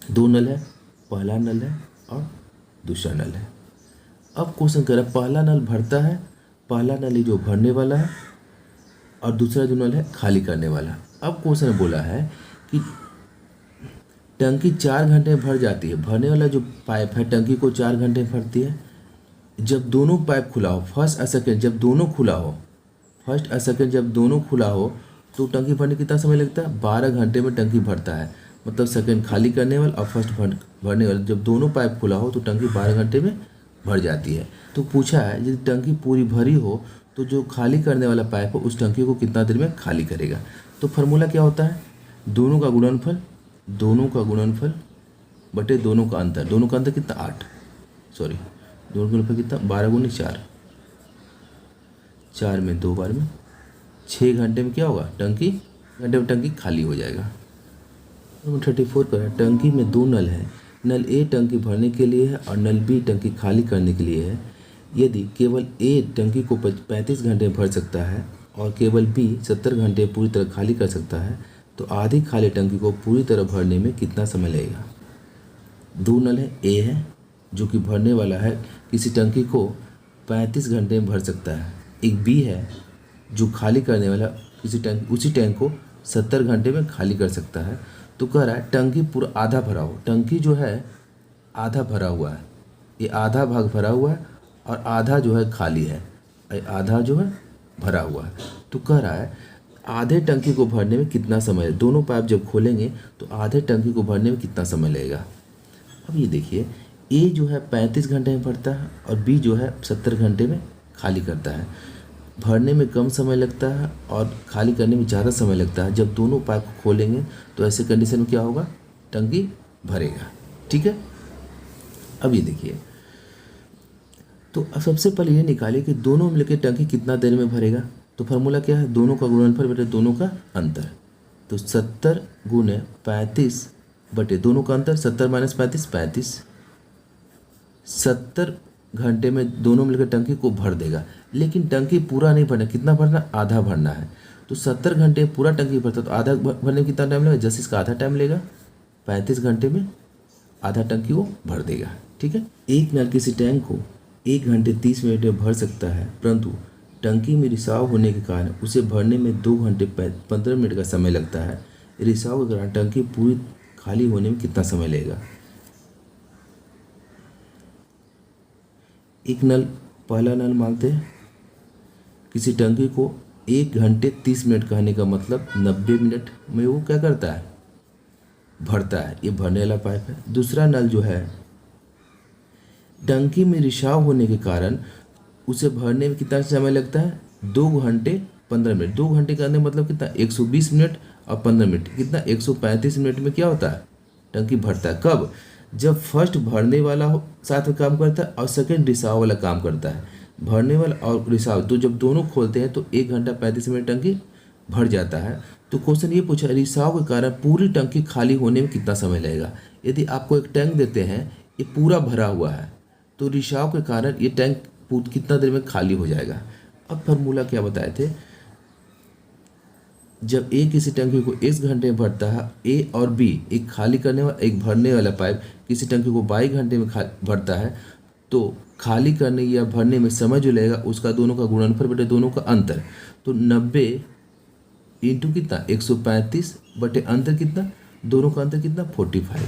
2 नल है, पहला नल है और दूसरा नल है। अब क्वेश्चन कर रहा है पहला नल भरता है, पहला नल ही जो भरने वाला है और दूसरा जो नल है खाली करने वाला। अब क्वेश्चन बोला है कि टंकी 4 घंटे में भर जाती है, भरने वाला जो पाइप है टंकी को 4 घंटे में भरती है जब दोनों पाइप खुला हो, फर्स्ट और सेकेंड जब दोनों खुला हो तो टंकी भरने कितना समय लगता है, 12 घंटे में टंकी भरता है। मतलब सेकेंड खाली करने वाला और फर्स्ट भरने वाला, जब दोनों पाइप खुला हो तो टंकी 12 घंटे में भर जाती है। तो पूछा है यदि टंकी पूरी भरी हो तो जो खाली करने वाला पाइप हो उस टंकी को कितना देर में खाली करेगा। तो फार्मूला क्या होता है, दोनों का गुणनफल बटे दोनों का अंतर कितना 8, दोनों का गुणनफल कितना 12 × 4, 4 में 2 बार में 6 घंटे में क्या होगा, टंकी खाली हो जाएगा। 34 पर टंकी में 2 नल है। नल ए टंकी भरने के लिए है और नल बी टंकी खाली करने के लिए है। यदि केवल ए टंकी को 35 घंटे में भर सकता है और केवल बी 70 घंटे पूरी तरह खाली कर सकता है तो आधी खाली टंकी को पूरी तरह भरने में कितना समय लगेगा। 2 नल है, ए है जो कि भरने वाला है, किसी टंकी को 35 घंटे में भर सकता है। एक बी है जो खाली करने वाला उसी टैंक को 70 घंटे में खाली कर सकता है। तो कह रहा है टंकी पूरा आधा भरा हो, टंकी जो है आधा भरा हुआ है, ये आधा भाग भरा हुआ है और आधा जो है खाली है, आधा जो है भरा हुआ है। तो कह रहा है आधे टंकी को भरने में कितना समय है। दोनों पाइप जब खोलेंगे तो आधे टंकी को भरने में कितना समय लगेगा। अब ये देखिए ए जो है 35 घंटे में भरता है और बी जो है 70 घंटे में खाली करता है। भरने में कम समय लगता है और खाली करने में ज़्यादा समय लगता है। जब दोनों पाइप को खोलेंगे तो ऐसे कंडीशन में क्या होगा, टंकी भरेगा। ठीक है, अब ये देखिए तो अब सबसे पहले ये निकालिए कि दोनों मिलकर टंकी कितना देर में भरेगा। तो फार्मूला क्या है, दोनों का गुणनफल बटे दोनों का अंतर। तो 70 × 35 बटे दोनों का अंतर, 70 - 35 35। 70 घंटे में दोनों मिलकर टंकी को भर देगा, लेकिन टंकी पूरा नहीं भरना, कितना भरना, आधा भरना है। तो 70 घंटे पूरा टंकी भरता तो आधा भरने में कितना टाइम लगेगा, जैसे इसका आधा टाइम लेगा 35 घंटे में आधा टंकी वो भर देगा। ठीक है, एक नल किसी टैंक को 1 घंटे 30 मिनट में भर सकता है, परंतु टंकी में रिसाव होने के कारण उसे भरने में 2 घंटे 15 मिनट का समय लगता है। रिसाव के दौरान टंकी पूरी खाली होने में कितना समय लगेगा। एक नल, पहला नल मानते हैं, किसी टंकी को 1 घंटे 30 मिनट कहने का मतलब 90 मिनट में वो क्या करता है, भरता है। ये भरने वाला पाइप है। दूसरा नल जो है टंकी में रिसाव होने के कारण उसे भरने में कितना समय लगता है? 2 घंटे 15 मिनट। 2 घंटे का अंदर मतलब कितना? 120 मिनट और 15 मिनट, कितना? 135 मिनट में क्या होता है? टंकी भरता है। कब? जब फर्स्ट भरने वाला हो साथ में काम करता है और सेकंड रिसाव वाला काम करता है। भरने वाला और रिसाव तो जब दोनों खोलते हैं तो 1 घंटा 35 मिनट टंकी भर जाता है। तो क्वेश्चन ये पूछा, रिसाव के कारण पूरी टंकी खाली होने में कितना समय लगेगा? यदि आपको एक टैंक देते हैं, ये पूरा भरा हुआ है, तो रिसाव के कारण ये टैंक कितना देर में खाली हो जाएगा? अब फार्मूला क्या बताए थे? जब ए किसी टंकी को इस घंटे में भरता है, ए और बी एक खाली करने वाला एक भरने वाला पाइप किसी टंकी को 22 घंटे में भरता है, तो खाली करने या भरने में समय जो लगेगा उसका दोनों का गुणनफल बटे दोनों का अंतर। तो 90 इंटू कितना? 135 बटे अंतर कितना? दोनों का अंतर कितना? 45।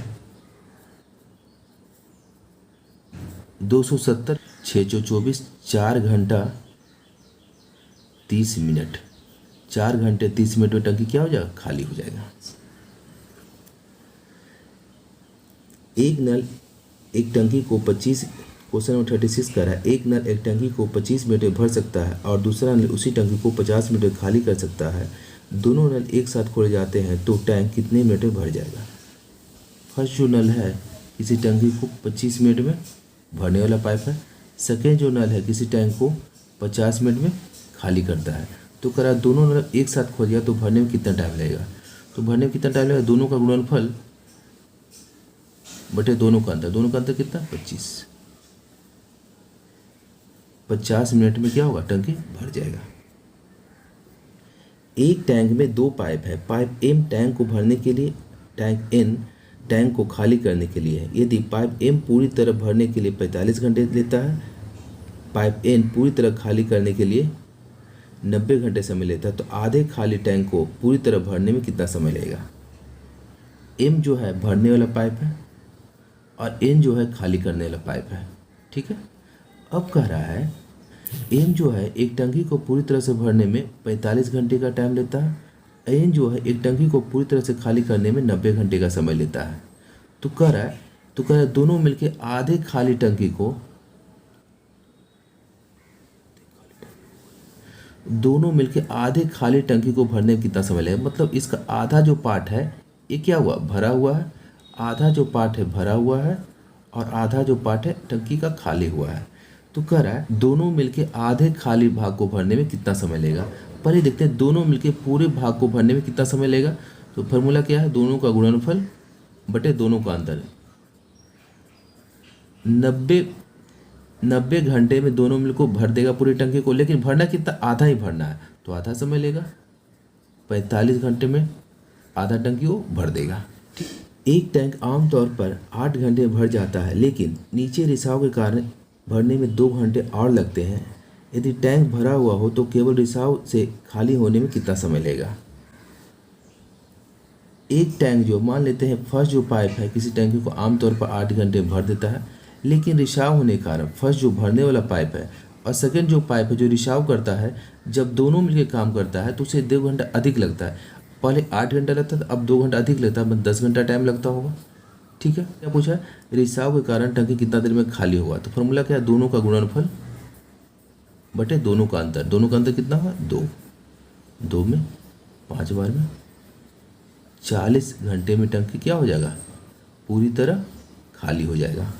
270 624 4 घंटा 30 मिनट। 4 घंटे 30 मिनट में टंकी क्या हो जाएगा? खाली हो जाएगा। एक नल एक टंकी को 25 क्वेश्चन नंबर 36 कर रहा है। एक नल एक टंकी को 25 मिनट में भर सकता है और दूसरा नल उसी टंकी को 50 मिनट में खाली कर सकता है। दोनों नल एक साथ खोले जाते हैं तो टैंक कितने मिनट में भर जाएगा? फर्स्ट जो नल है किसी टंकी को 25 मिनट में भरने वाला पाइप है। सेकेंड जो नल है किसी टैंक को 50 मिनट में खाली करता है। तो करा दोनों नल एक साथ खोल दिया तो भरने में कितना टाइम लगेगा? तो भरने में कितना टाइम लगेगा? दोनों का गुणनफल बटे दोनों का अंतर। दोनों का अंतर कितना? 25। 50 मिनट में क्या होगा? टंकी भर जाएगा। एक टैंक में 2 पाइप है। पाइप एम टैंक को भरने के लिए, टैंक एन टैंक को खाली करने के लिए है। यदि पाइप एम पूरी तरह भरने के लिए 45 घंटे लेता है, पाइप एन पूरी तरह खाली करने के लिए 90 घंटे समय लेता है, तो आधे खाली टैंक को पूरी तरह भरने में कितना समय लगेगा? एम जो है भरने वाला पाइप है और एन जो है खाली करने वाला पाइप है। ठीक है। अब कह रहा है एम जो है एक टंकी को पूरी तरह से भरने में 45 घंटे का टाइम लेता है, एन जो है एक टंकी को पूरी तरह से खाली करने में 90 घंटे का समय लेता है। तो कह रहा है दोनों मिलके आधे खाली टंकी को भरने में कितना समय लगेगा? मतलब इसका आधा जो पार्ट है ये क्या हुआ? भरा हुआ है। आधा जो पार्ट है भरा हुआ है और आधा जो पार्ट है टंकी का खाली हुआ है। तो कह रहा है दोनों मिलके आधे खाली भाग को भरने में कितना समय लगेगा? पहले देखते हैं दोनों मिलके पूरे भाग को भरने में कितना समय लगेगा। तो फार्मूला क्या है? दोनों का गुणनफल बटे दोनों का अंतर। 90 घंटे में दोनों मिलकर भर देगा पूरी टंकी को, लेकिन भरना कितना? आधा ही भरना है, तो आधा समय लेगा। 45 घंटे में आधा टंकी को भर देगा। ठीक। एक टैंक आमतौर पर 8 घंटे में भर जाता है, लेकिन नीचे रिसाव के कारण भरने में 2 घंटे और लगते हैं। यदि टैंक भरा हुआ हो तो केवल रिसाव से खाली होने में कितना समय लगेगा? एक टैंक जो मान लेते हैं फर्स्ट जो पाइप है किसी टैंकी को आमतौर पर 8 घंटे में भर देता है, लेकिन रिसाव होने के कारण फर्स्ट जो भरने वाला पाइप है और सेकंड जो पाइप है जो रिसाव करता है, जब दोनों मिलकर काम करता है तो उसे 2 घंटा अधिक लगता है। पहले 8 घंटा लगता था, अब 2 घंटा अधिक लगता है, मतलब 10 घंटा टाइम लगता होगा। ठीक है। क्या पूछा है? रिसाव के कारण टंकी कितना देर में खाली होगा? तो फॉर्मूला क्या है? दोनों का गुणनफल बटे दोनों का अंतर। दोनों का अंतर कितना हुआ? 2। 2 में 5 बार में 40 घंटे में टंकी क्या हो जाएगा? पूरी तरह खाली हो जाएगा।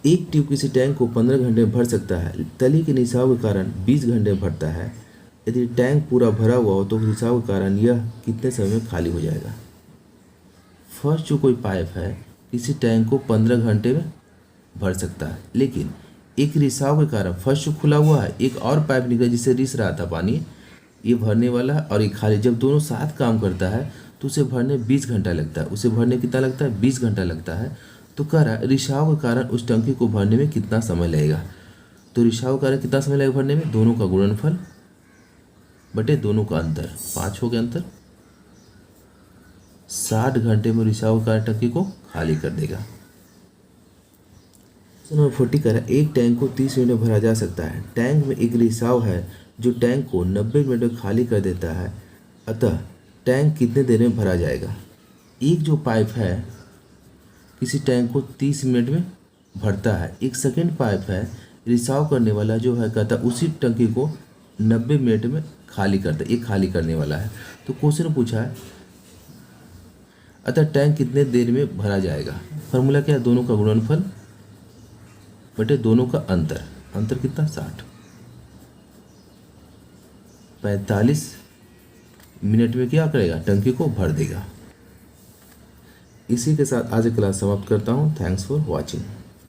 एक ट्यूब किसी टैंक को 15 घंटे में भर सकता है, तली के रिसाव के कारण 20 घंटे में भरता है। यदि टैंक पूरा भरा हुआ हो तो रिसाव के कारण यह कितने समय में खाली हो जाएगा? फर्स्ट जो कोई पाइप है किसी टैंक को 15 घंटे में भर सकता है, लेकिन एक रिसाव के कारण फर्स्ट जो खुला हुआ है एक और पाइप निकला जिससे रिस रहा था पानी, ये भरने वाला है और ये खाली, जब दोनों साथ काम करता है तो उसे भरने 20 घंटा लगता है। उसे भरने कितना लगता है? 20 घंटा लगता है। तो कह रहा है रिसाव के कारण उस टंकी को भरने में कितना समय लगेगा? तो रिसाव के कारण कितना समय लगेगा भरने में? दोनों का गुणनफल बटे दोनों का अंतर। 5 हो गया अंतर। 60 घंटे में रिसाव के कारण टंकी को खाली कर देगा। नंबर 40 कह रहा है एक टैंक को 30 मिनट में भरा जा सकता है। टैंक में एक रिसाव है जो टैंक को 90 मिनट में खाली कर देता है, अतः टैंक कितने देर में भरा जाएगा? एक जो पाइप है किसी टैंक को 30 मिनट में भरता है, एक सेकेंड पाइप है रिसाव करने वाला जो है कहता है उसी टंकी को 90 मिनट में खाली करता है, ये खाली करने वाला है। तो क्वेश्चन पूछा है अतः टैंक कितने देर में भरा जाएगा। फॉर्मूला क्या है, दोनों का गुणनफल बटे दोनों का अंतर, अंतर कितना 60, 45 मिनट में क्या करेगा, टंकी को भर देगा। इसी के साथ आज की क्लास समाप्त करता हूँ। Thanks for watching.